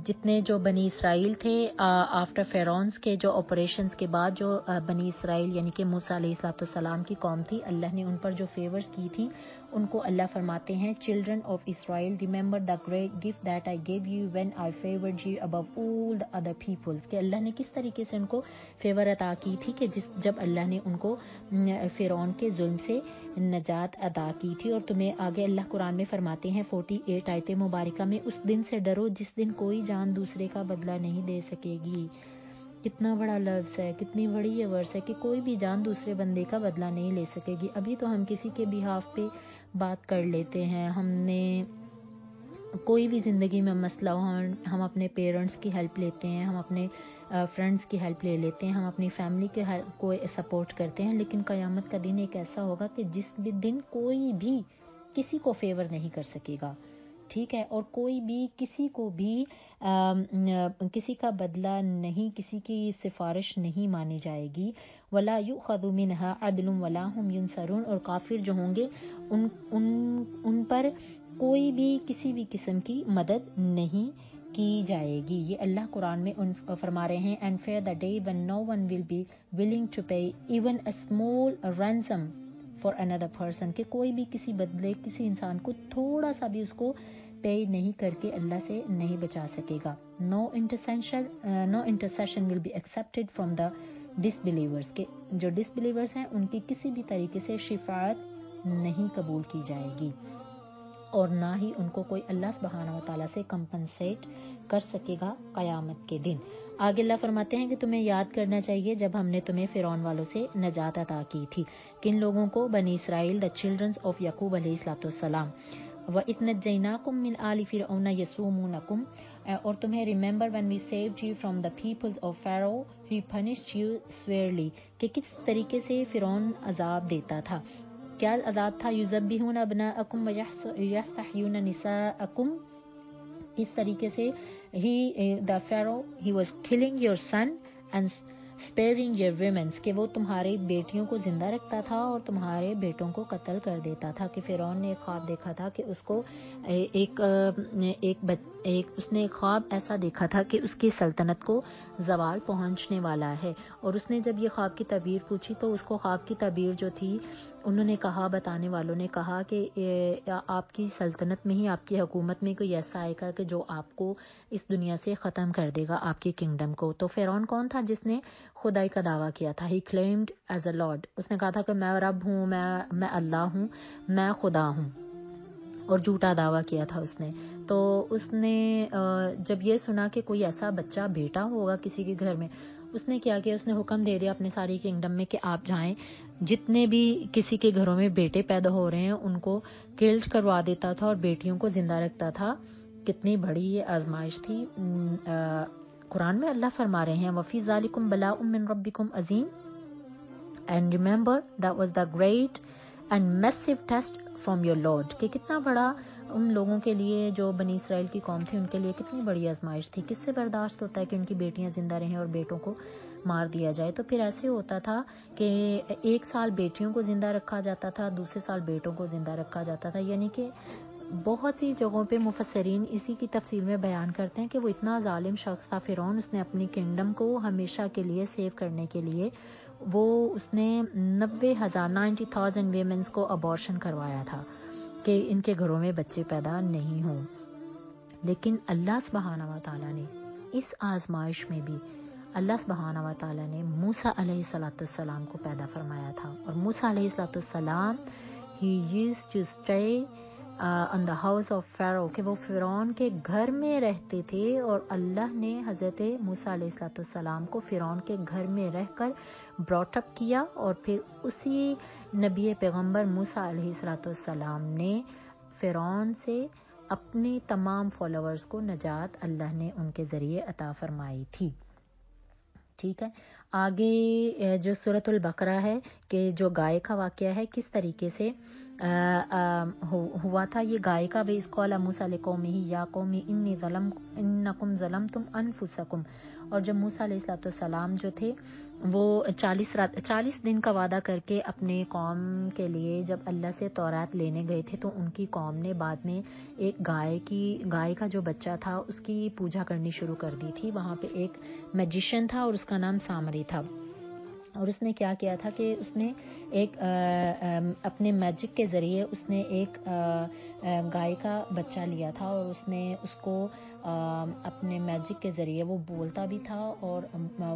جتنے جو بنی اسرائیل تھے آفٹر فیرونز کے جو آپریشنز کے بعد، جو بنی اسرائیل یعنی کہ موسیٰ علیہ السلام کی قوم تھی، اللہ نے ان پر جو فیورز کی تھی ان کو اللہ فرماتے ہیں children of Israel remember the great gift that I gave you when I favoured you above all the other peoples, کہ اللہ نے کس طریقے سے ان کو فیور عطا کی تھی، کہ جب اللہ نے ان کو فرعون کے ظلم سے نجات عطا کی تھی۔ اور تمہیں آگے اللہ قرآن میں فرماتے ہیں 48 آیت مبارکہ میں اس دن سے ڈرو جس دن کوئی جان دوسرے کا بدلہ نہیں دے سکے گی۔ کتنا بڑا لفظ ہے، کتنی بڑی یہ ورس ہے کہ کوئی بھی جان دوسرے بندے کا بدلہ نہیں لے سکے گی۔ ابھی تو ہم کسی کے بیہاف پہ بات کر لیتے ہیں، ہم نے کوئی بھی زندگی میں مسئلہ ہو ہم اپنے پیرنٹس کی ہیلپ لیتے ہیں، ہم اپنے فرینڈس کی ہیلپ لے لیتے ہیں، ہم اپنی فیملی کے کو سپورٹ کرتے ہیں، لیکن قیامت کا دن ایک ایسا ہوگا کہ جس بھی دن کوئی بھی کسی کو فیور نہیں کر سکے گا، ٹھیک ہے، اور کوئی بھی کسی کو بھی کسی کا بدلہ نہیں، کسی کی سفارش نہیں مانی جائے گی۔ وَلَا يُؤْخَذُ مِنْهَا عَدْلٌ وَلَا هُمْ يُنصَرُونَ، اور کافر جو ہوں گے ان پر کوئی بھی کسی بھی قسم کی مدد نہیں کی جائے گی۔ یہ اللہ قرآن میں فرما رہے ہیں and fear the day when no one will be willing to pay even a small ransom for another person، کہ کوئی بھی کسی بدلے کسی انسان کو تھوڑا سا بھی اس کو پے نہیں کر کے اللہ سے نہیں بچا سکے گا۔ no intercession will be accepted from the disbelievers، کہ جو disbelievers ہیں ان کی کسی بھی طریقے سے شفاعت نہیں قبول کی جائے گی، اور نہ ہی ان کو کوئی اللہ سبحانہ و تعالیٰ سے کمپنسیٹ کر سکے گا قیامت کے دن۔ آگے اللہ فرماتے ہیں کہ تمہیں یاد کرنا چاہیے جب ہم نے تمہیں فرعون والوں سے نجات عطا کی تھی، کن لوگوں کو؟ بنی اسرائیل، the children of یعقوب علیہ السلام۔ وَإِذْ نَجَّيْنَاكُمْ مِنْ آلِ فِرْعَوْنَ يَسُومُونَكُمْ، اور تمہیں remember when we saved you from the peoples of Pharaoh who punished you severely، کہ کس طریقے سے فرعون عذاب دیتا تھا۔ کیا عذاب تھا؟ یذبحون ابناءکم ویستحیون نساءکم، کس طریقے سے the Pharaoh he was killing your son and sparing your women, کہ وہ تمہاری بیٹیوں کو زندہ رکھتا تھا اور تمہارے بیٹوں کو قتل کر دیتا تھا. کہ فرعون نے ایک خواب دیکھا تھا کہ اس کو اس نے ایک خواب ایسا دیکھا تھا کہ اس کی سلطنت کو زوال پہنچنے والا ہے. اور اس نے جب یہ خواب کی تعبیر پوچھی تو اس کو خواب کی تعبیر جو تھی انہوں نے کہا، بتانے والوں نے کہا کہ آپ کی سلطنت میں ہی، آپ کی حکومت میں کوئی ایسا آئے گا کہ جو آپ کو اس دنیا سے ختم کر دے گا، آپ کی کنگڈم کو. تو فرعون کون تھا؟ جس نے خدائی کا دعویٰ کیا تھا. ہی کلیمڈ ایز اے لارڈ. اس نے کہا تھا کہ میں رب ہوں، میں اللہ ہوں، میں خدا ہوں، اور جھوٹا دعویٰ کیا تھا اس نے. تو اس نے جب یہ سنا کہ کوئی ایسا بچہ بیٹا ہوگا کسی کے گھر میں، اس نے کیا کیا، اس نے حکم دے دیا اپنے ساری کنگڈم میں کہ آپ جائیں، جتنے بھی کسی کے گھروں میں بیٹے پیدا ہو رہے ہیں ان کو کلڈ کروا دیتا تھا اور بیٹیوں کو زندہ رکھتا تھا. کتنی بڑی یہ آزمائش تھی. قرآن میں اللہ فرما رہے ہیں وَفِي ذَلِكُمْ بَلَاءٌ مِّن رَبِّكُمْ عَظِيمٌ and remember that was the great and massive test from your Lord. کہ کتنا بڑا ان لوگوں کے لیے جو بنی اسرائیل کی قوم تھی، ان کے لیے کتنی بڑی آزمائش تھی. کس سے برداشت ہوتا ہے کہ ان کی بیٹیاں زندہ رہیں اور بیٹوں کو مار دیا جائے. تو پھر ایسے ہوتا تھا کہ ایک سال بیٹیوں کو زندہ رکھا جاتا تھا، دوسرے سال بیٹوں کو زندہ رکھا جاتا تھا. یعنی کہ بہت سی جگہوں پہ مفسرین اسی کی تفصیل میں بیان کرتے ہیں کہ وہ اتنا ظالم شخص تھا فرعون. اس نے اپنی کنگڈم کو ہمیشہ کے لیے سیو کرنے کے لیے اس نے 90,000 ویمنس کو ابارشن کروایا تھا کہ ان کے گھروں میں بچے پیدا نہیں ہوں. لیکن اللہ سبحانہ و تعالیٰ نے اس آزمائش میں بھی اللہ سبحانہ و تعالیٰ نے موسیٰ علیہ السلام کو پیدا فرمایا تھا. اور موسیٰ علیہ السلام he used to stay on the house of Pharaoh, کہ وہ فرعون کے گھر میں رہتے تھے. اور اللہ نے حضرت موسیٰ علیہ السلام کو فرعون کے گھر میں رہ کر براٹ اپ کیا. اور پھر اسی نبی پیغمبر موسیٰ علیہ السلام نے فرعون سے اپنے تمام فالوورز کو نجات اللہ نے ان کے ذریعے عطا فرمائی تھی. ٹھیک ہے. آگے جو سورۃ البقرہ ہے کہ جو گائے کا واقعہ ہے کس طریقے سے ہوا تھا. یہ گائے کا بھی اس قال موسیٰ لقومہ یا قوم انکم ظلمتم انفسکم. اور جب موسیٰ علیہ السلام جو تھے وہ 40 دن کا وعدہ کر کے اپنے قوم کے لیے جب اللہ سے تورات لینے گئے تھے تو ان کی قوم نے بعد میں ایک گائے کا جو بچہ تھا اس کی پوجا کرنی شروع کر دی تھی. وہاں پہ ایک میجیشین تھا اور اس کا نام سامری تھا. اور اس نے کیا کیا تھا کہ اس نے ایک اپنے میجک کے ذریعے اس نے ایک گائے کا بچہ لیا تھا اور اس نے اس کو اپنے میجک کے ذریعے وہ بولتا بھی تھا اور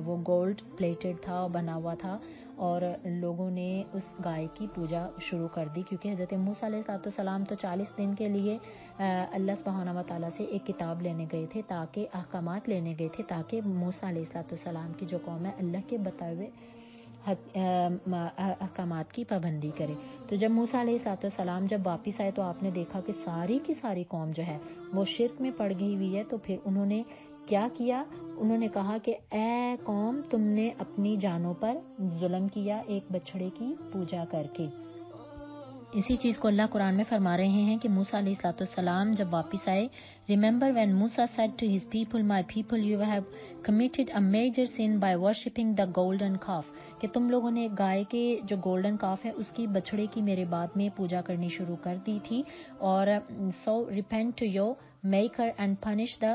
وہ گولڈ پلیٹڈ تھا، بنا ہوا تھا. اور لوگوں نے اس گائے کی پوجا شروع کر دی کیونکہ حضرت موسیٰ علیہ السلام تو 40 دن کے لیے اللہ سبحانہ و تعالیٰ سے ایک کتاب لینے گئے تھے، تاکہ احکامات لینے گئے تھے تاکہ موسیٰ علیہ السلام کی جو قوم ہے اللہ کے بتائے ہوئے احکامات کی پابندی کرے. تو جب موسیٰ علیہ السلام جب واپس آئے تو آپ نے دیکھا کہ ساری کی ساری قوم جو ہے وہ شرک میں پڑ گئی ہوئی ہے. تو پھر انہوں نے کیا کیا، انہوں نے کہا کہ اے قوم تم نے اپنی جانوں پر ظلم کیا ایک بچڑے کی پوجا کر کے. اسی چیز کو اللہ قرآن میں فرما رہے ہیں کہ موسیٰ علیہ السلام جب واپس آئے، Remember when Musa said to his people, My people, you have committed a major sin by worshipping the golden calf. کہ تم لوگوں نے گائے کے جو گولڈن کاف ہے اس کی بچڑے کی میرے بعد میں پوجا کرنی شروع کر دی تھی. اور so repent to your maker and punish the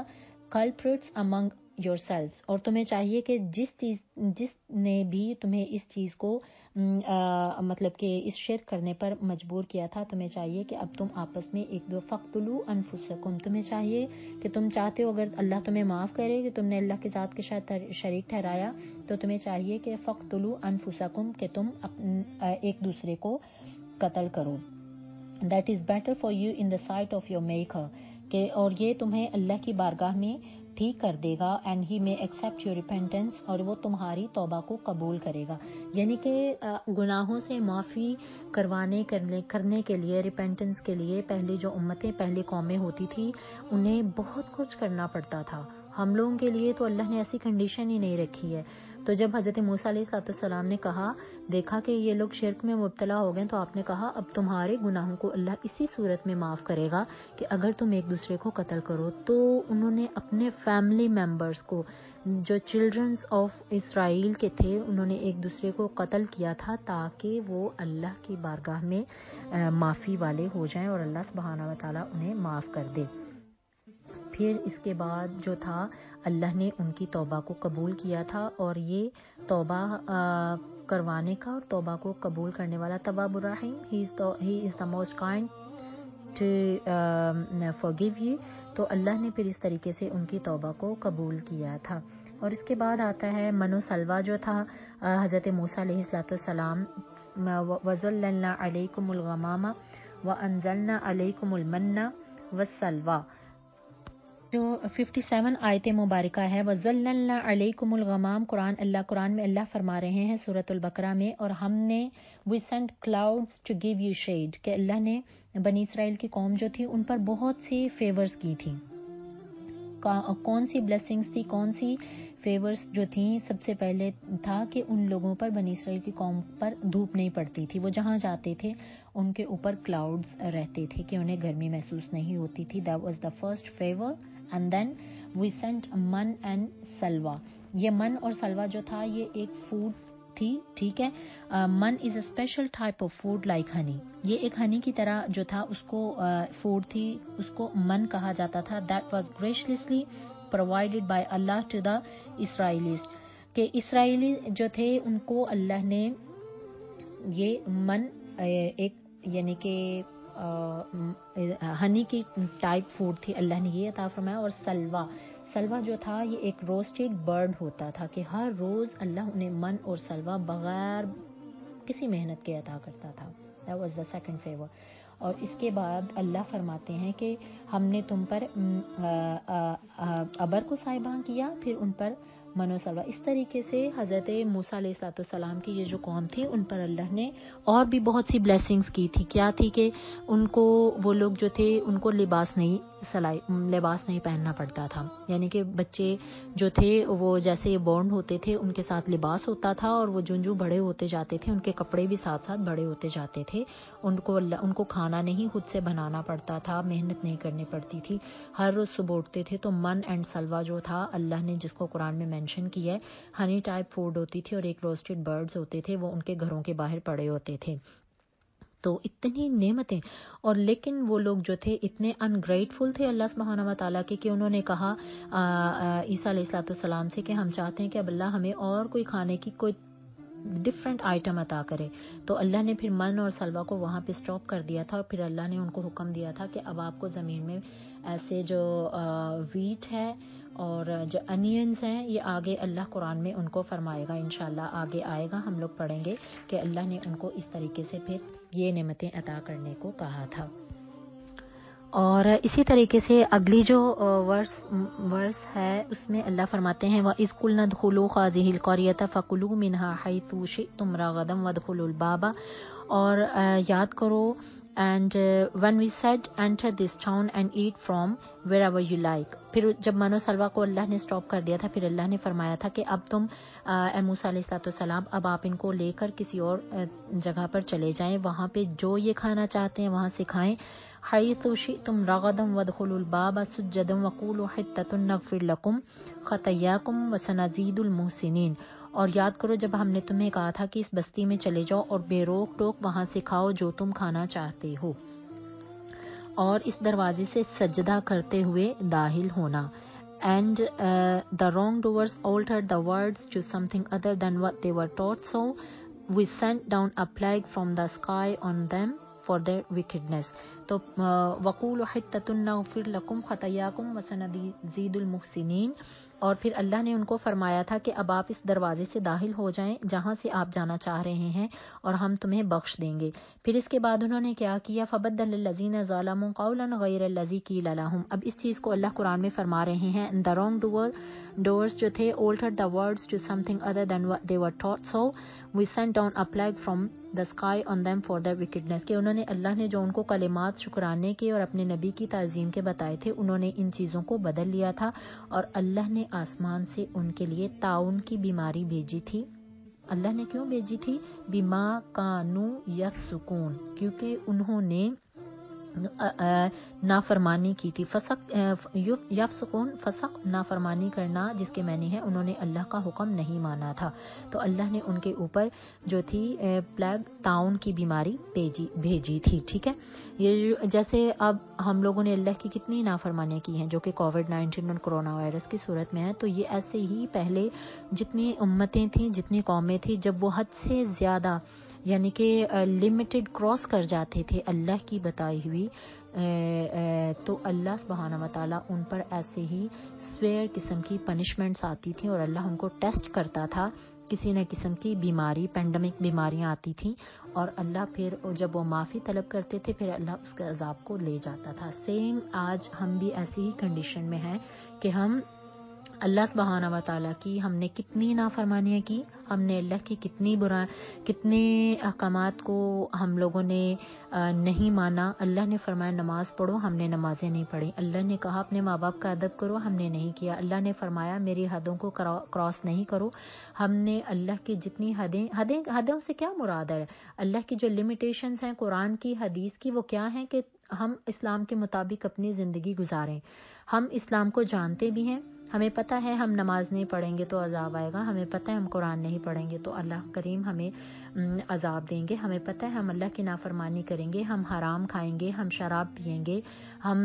culprits among yourselves. اور تمہیں چاہیے کہ جس نے بھی تمہیں اس چیز کو مطلب کہ اس شرک کرنے پر مجبور کیا تھا، تمہیں چاہیے کہ اب تم آپس میں ایک دو فقتلوا انفسکم. تمہیں چاہیے کہ تم چاہتے ہو اگر اللہ تمہیں معاف کرے کہ تم نے اللہ کے ذات کے ساتھ شریک ٹھہرایا تو تمہیں چاہیے کہ فقتلوا انفسکم کہ تم ایک دوسرے کو قتل کرو. That is better for you in the sight of your maker. کہ اور یہ تمہیں اللہ کی بارگاہ میں ٹھیک کر دے گا. اینڈ ہی میں ایکسیپٹ یور ریپینٹنس. اور وہ تمہاری توبہ کو قبول کرے گا. یعنی کہ گناہوں سے معافی کرنے کے لیے ریپینٹنس کے لیے پہلی جو امتیں پہلی قومیں ہوتی تھی انہیں بہت کچھ کرنا پڑتا تھا. ہم لوگوں کے لیے تو اللہ نے ایسی کنڈیشن ہی نہیں رکھی ہے. تو جب حضرت موسیٰ علیہ السلام نے دیکھا کہ یہ لوگ شرک میں مبتلا ہو گئے، تو آپ نے کہا اب تمہارے گناہوں کو اللہ اسی صورت میں معاف کرے گا کہ اگر تم ایک دوسرے کو قتل کرو. تو انہوں نے اپنے فیملی ممبرز کو، جو چلڈرنز آف اسرائیل کے تھے، انہوں نے ایک دوسرے کو قتل کیا تھا تاکہ وہ اللہ کی بارگاہ میں معافی والے ہو جائیں اور اللہ سبحانہ و تعالیٰ انہیں معاف کر دے. پھر اس کے بعد جو تھا اللہ نے ان کی توبہ کو قبول کیا تھا، اور یہ توبہ کروانے کا اور توبہ کو قبول کرنے والا تواب الرحیم، he is the most kind to forgive you. تو اللہ نے پھر اس طریقے سے ان کی توبہ کو قبول کیا تھا. اور اس کے بعد آتا ہے من و سلوہ جو تھا حضرت موسیٰ علیہ السلام، وَظَلَّلْنَا عَلَيْكُمُ الْغَمَامَ وَأَنزَلْنَا عَلَيْكُمُ الْمَنَّ وَالسَّلْوَىٰ، جو 57 آیت مبارکہ ہے. وَظَلَّلْنَا عَلَيْكُمُ الْغَمَامَ، قرآن میں اللہ فرما رہے ہیں سورۃ البقرہ میں، اور ہم نے we sent clouds to give you shade، کہ اللہ نے بنی اسرائیل کی قوم جو تھی ان پر بہت سی فیورز کی تھی. کون سی بلیسنگز تھی، کون سی فیورز جو تھیں؟ سب سے پہلے تھا کہ ان لوگوں پر، بنی اسرائیل کی قوم پر دھوپ نہیں پڑتی تھی، وہ جہاں جاتے تھے ان کے اوپر کلاؤڈز رہتے تھے کہ انہیں گرمی محسوس نہیں ہوتی تھی. that was the first favor. and then we sent من and سلوا. یہ من اور سلوا جو تھا یہ ایک فوڈ تھی، ٹھیک ہے. من is a special type of food like honey, یہ ایک ہنی کی طرح جو تھا اس کو فوڈ تھی، اس کو من کہا جاتا تھا. That was graciously provided by Allah to the Israelites, کہ اسرائیلی جو تھے ان کو اللہ نے یہ من ایک یعنی کہ ہنی کی ٹائپ فوڈ تھی، اللہ نے یہ عطا فرمایا. اور سلوا جو تھا یہ ایک روسٹڈ برڈ ہوتا تھا کہ ہر روز اللہ انہیں من اور سلوا بغیر کسی محنت کے عطا کرتا تھا. That was the second favor. اور اس کے بعد اللہ فرماتے ہیں کہ ہم نے تم پر ابر کو سائبان کیا، پھر ان پر من و سلوا. اس طریقے سے حضرت موسیٰ علیہ السلام کی یہ جو قوم تھی ان پر اللہ نے اور بھی بہت سی بلیسنگز کی تھی. کیا تھی کہ ان کو، وہ لوگ جو تھے ان کو لباس نہیں پہننا پڑتا تھا، یعنی کہ بچے جو تھے وہ جیسے بورن ہوتے تھے ان کے ساتھ لباس ہوتا تھا، اور وہ جو بڑے ہوتے جاتے تھے ان کے کپڑے بھی ساتھ ساتھ بڑے ہوتے جاتے تھے. ان کو کھانا نہیں خود سے بنانا پڑتا تھا، محنت نہیں کرنی پڑتی تھی، ہر روز صبح اٹھتے تھے تو من اینڈ سلوا جو تھا اللہ نے جس کو قرآن میں مینشن کیا ہے، ہنی ٹائپ فوڈ ہوتی تھی، اور ایک روسٹڈ برڈز ہوتے تھے، وہ ان کے گھروں کے باہر پڑے ہوتے تھے. تو اتنی نعمتیں، اور لیکن وہ لوگ جو تھے اتنے انگریٹفل تھے اللہ سبحانہ و تعالیٰ کے کہ انہوں نے کہا عیسیٰ علیہ السلام سے کہ ہم چاہتے ہیں کہ اب اللہ ہمیں اور کوئی کھانے کی کوئی ڈفرینٹ آئٹم عطا کرے. تو اللہ نے پھر من اور سلوا کو وہاں پہ سٹاپ کر دیا تھا، اور پھر اللہ نے ان کو حکم دیا تھا کہ اب آپ کو زمین میں ایسے جو ویٹ ہے اور جو انینز ہیں یہ آگے اللہ قرآن میں ان کو فرمائے گا، انشاءاللہ آگے آئے گا، ہم لوگ پڑھیں گے کہ اللہ نے ان کو اس طریقے سے پھر یہ نعمتیں عطا کرنے کو کہا تھا. اور اسی طریقے سے اگلی جو ورس ہے اس میں اللہ فرماتے ہیں وَإِذْ قُلْنَا ادْخُلُوا هَٰذِهِ الْقَرْيَةَ فَكُلُوا مِنْهَا حَيْثُ شِئْتُمْ رَغَدًا وَادْخُلُوا الْبَابَ. اور یاد کرو and when we said enter this town and eat from wherever you like. پھر جب من و سلوا کو اللہ نے سٹاپ کر دیا تھا، پھر اللہ نے فرمایا تھا کہ اب تم اے موسیٰ علیہ السلام اب آپ ان کو لے کر کسی اور جگہ پر چلے جائیں، وہاں پہ جو یہ کھانا چاہتے ہیں وہاں سے کھائیں. حیث شئتم رغدا وادخلوا الباب سجدا وقولوا حطة نغفر لكم خطاياكم وسنزيد المحسنين. اور یاد کرو جب ہم نے تمہیں کہا تھا کہ اس بستی میں چلے جاؤ اور بے روک ٹوک وہاں سے کھاؤ جو تم کھانا چاہتے ہو، اور اس دروازے سے سجدہ کرتے ہوئے داخل ہونا. And the wrongdoers altered the words to something other than what they were taught, so we sent down a plague from the sky on them for their wickedness. تو وَقُولُوا حِطَّةٌ نَغْفِرْ لَكُمْ خَطَايَاكُمْ وَسَنَزِيدُ الْمُحْسِنِينَ. اور پھر اللہ نے ان کو فرمایا تھا کہ اب آپ اس دروازے سے داخل ہو جائیں جہاں سے آپ جانا چاہ رہے ہیں اور ہم تمہیں بخش دیں گے. پھر اس کے بعد انہوں نے کیا کیا؟ فَبَدَّلَ الَّذِينَ ظَلَمُوا قَوْلًا غَيْرَ الَّذِي قِيلَ لَهُمْ. اب اس چیز کو اللہ قرآن میں فرما رہے ہیں the wrongdoers جو تھے altered the words to something other than what they were taught, so we sent down a plague from the sky on them for their wickedness. کہ انہوں نے، اللہ نے جو ان کو کلمات شکرانے کے اور اپنے نبی کی تعظیم کے بتائے تھے، انہوں نے ان چیزوں کو بدل لیا تھا، اور اللہ نے آسمان سے ان کے لیے طاعون کی بیماری بھیجی تھی۔ اللہ نے کیوں بھیجی تھی؟ بما کانوا یفسقون، کیونکہ انہوں نے نافرمانی کی تھی۔ فسق یفسقون، فسق نافرمانی کرنا، جس کے معنی ہے انہوں نے اللہ کا حکم نہیں مانا تھا، تو اللہ نے ان کے اوپر جو تھی پلیگ طاعون کی بیماری بھیجی تھی۔ ٹھیک ہے، یہ جیسے اب ہم لوگوں نے اللہ کی کتنی نافرمانیاں کی ہیں جو کہ کووڈ-19 اور کرونا وائرس کی صورت میں ہے، تو یہ ایسے ہی پہلے جتنی امتیں تھیں، جتنی قومیں تھیں، جب وہ حد سے زیادہ یعنی کہ لمیٹڈ کراس کر جاتے تھے اللہ کی بتائی ہوئی، تو اللہ سبحانہ و تعالیٰ ان پر ایسے ہی سویر قسم کی پنشمنٹس آتی تھیں، اور اللہ ان کو ٹیسٹ کرتا تھا، کسی نہ قسم کی بیماری، پینڈمک بیماریاں آتی تھیں، اور اللہ پھر جب وہ معافی طلب کرتے تھے پھر اللہ اس کے عذاب کو لے جاتا تھا۔ سیم آج ہم بھی ایسی ہی کنڈیشن میں ہیں کہ ہم اللہ سبحانہ و تعالیٰ کی ہم نے کتنی نافرمانیاں کی، ہم نے اللہ کی کتنے احکامات کو ہم لوگوں نے نہیں مانا۔ اللہ نے فرمایا نماز پڑھو، ہم نے نمازیں نہیں پڑھی۔ اللہ نے کہا اپنے ماں باپ کا ادب کرو، ہم نے نہیں کیا۔ اللہ نے فرمایا میری حدوں کو کراس نہیں کرو، ہم نے اللہ کی جتنی حدوں سے کیا مراد ہے؟ اللہ کی جو لمیٹیشنز ہیں قرآن کی، حدیث کی، وہ کیا ہیں کہ ہم اسلام کے مطابق اپنی زندگی گزاریں۔ ہم اسلام کو جانتے بھی ہیں، ہمیں پتہ ہے ہم نماز نہیں پڑھیں گے تو عذاب آئے گا، ہمیں پتہ ہے ہم قرآن نہیں پڑھیں گے تو اللہ کریم ہمیں عذاب دیں گے، ہمیں پتہ ہے ہم اللہ کی نافرمانی کریں گے، ہم حرام کھائیں گے، ہم شراب پئیں گے، ہم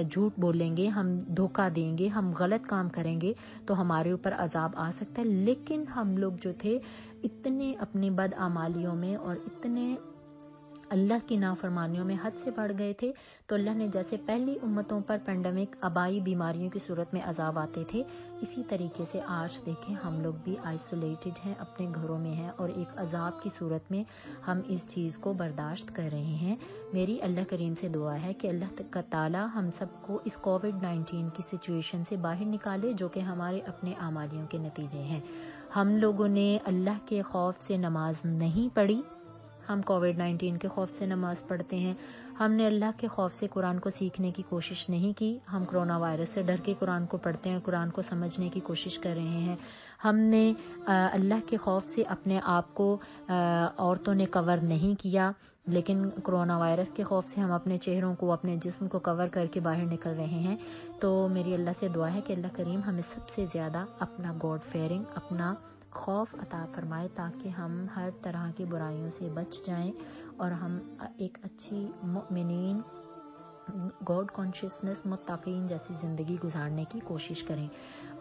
جھوٹ بولیں گے، ہم دھوکہ دیں گے، ہم غلط کام کریں گے تو ہمارے اوپر عذاب آ سکتا ہے۔ لیکن ہم لوگ جو تھے اتنے اپنی بدعمالیوں میں اور اتنے اللہ کی نافرمانیوں میں حد سے بڑھ گئے تھے، تو اللہ نے جیسے پہلی امتوں پر پینڈمک آبائی بیماریوں کی صورت میں عذاب آتے تھے، اسی طریقے سے آج دیکھیں ہم لوگ بھی آئسولیٹڈ ہیں، اپنے گھروں میں ہیں، اور ایک عذاب کی صورت میں ہم اس چیز کو برداشت کر رہے ہیں۔ میری اللہ کریم سے دعا ہے کہ اللہ تعالی ہم سب کو اس کووڈ-19 کی سچویشن سے باہر نکالے، جو کہ ہمارے اپنے اعمالیوں کے نتیجے ہیں۔ ہم لوگوں نے اللہ کے خوف سے نماز نہیں پڑھی، ہم کووڈ-19 کے خوف سے نماز پڑھتے ہیں۔ ہم نے اللہ کے خوف سے قرآن کو سیکھنے کی کوشش نہیں کی، ہم کرونا وائرس سے ڈر کے قرآن کو پڑھتے ہیں، قرآن کو سمجھنے کی کوشش کر رہے ہیں۔ ہم نے اللہ کے خوف سے اپنے آپ کو عورتوں نے کور نہیں کیا، لیکن کرونا وائرس کے خوف سے ہم اپنے چہروں کو، اپنے جسم کو کور کر کے باہر نکل رہے ہیں۔ تو میری اللہ سے دعا ہے کہ اللہ کریم ہمیں سب سے زیادہ اپنا گاڈ فیئرنگ، اپنا خوف عطا فرمائے، تاکہ ہم ہر طرح کی برائیوں سے بچ جائیں اور ہم ایک اچھی مؤمنین، گاڈ کانشیسنس، متقین جیسی زندگی گزارنے کی کوشش کریں۔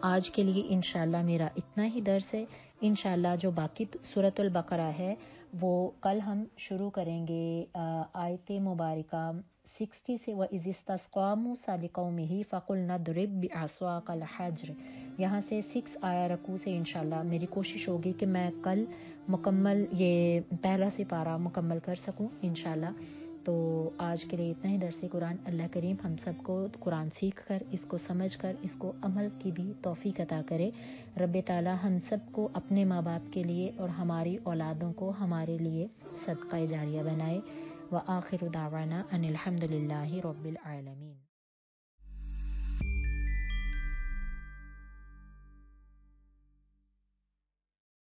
آج کے لیے انشاءاللہ میرا اتنا ہی درس ہے۔ انشاءاللہ جو باقی سورۃ البقرہ ہے وہ کل ہم شروع کریں گے آیت مبارکہ 60 سے، وَإِذِ اسْتَسْقَىٰ مُوسَىٰ لِقَوْمِهِ فَقُلْنَا اضْرِب بِّعَصَاكَ الْحَجَرَ، یہاں سے 6 آیا رکوع سے انشاءاللہ میری کوشش ہوگی کہ میں کل مکمل یہ پہلا سپارہ مکمل کر سکوں انشاءاللہ۔ تو آج کے لیے اتنا ہی درس قرآن۔ اللہ کریم ہم سب کو قرآن سیکھ کر، اس کو سمجھ کر، اس کو عمل کی بھی توفیق عطا کرے۔ رب تعالی ہم سب کو اپنے ماں باپ کے لیے اور ہماری اولادوں کو ہمارے لیے صدقہ جاریہ بنائے۔ وآخر دعوانا ان الحمد للہ رب العالمین۔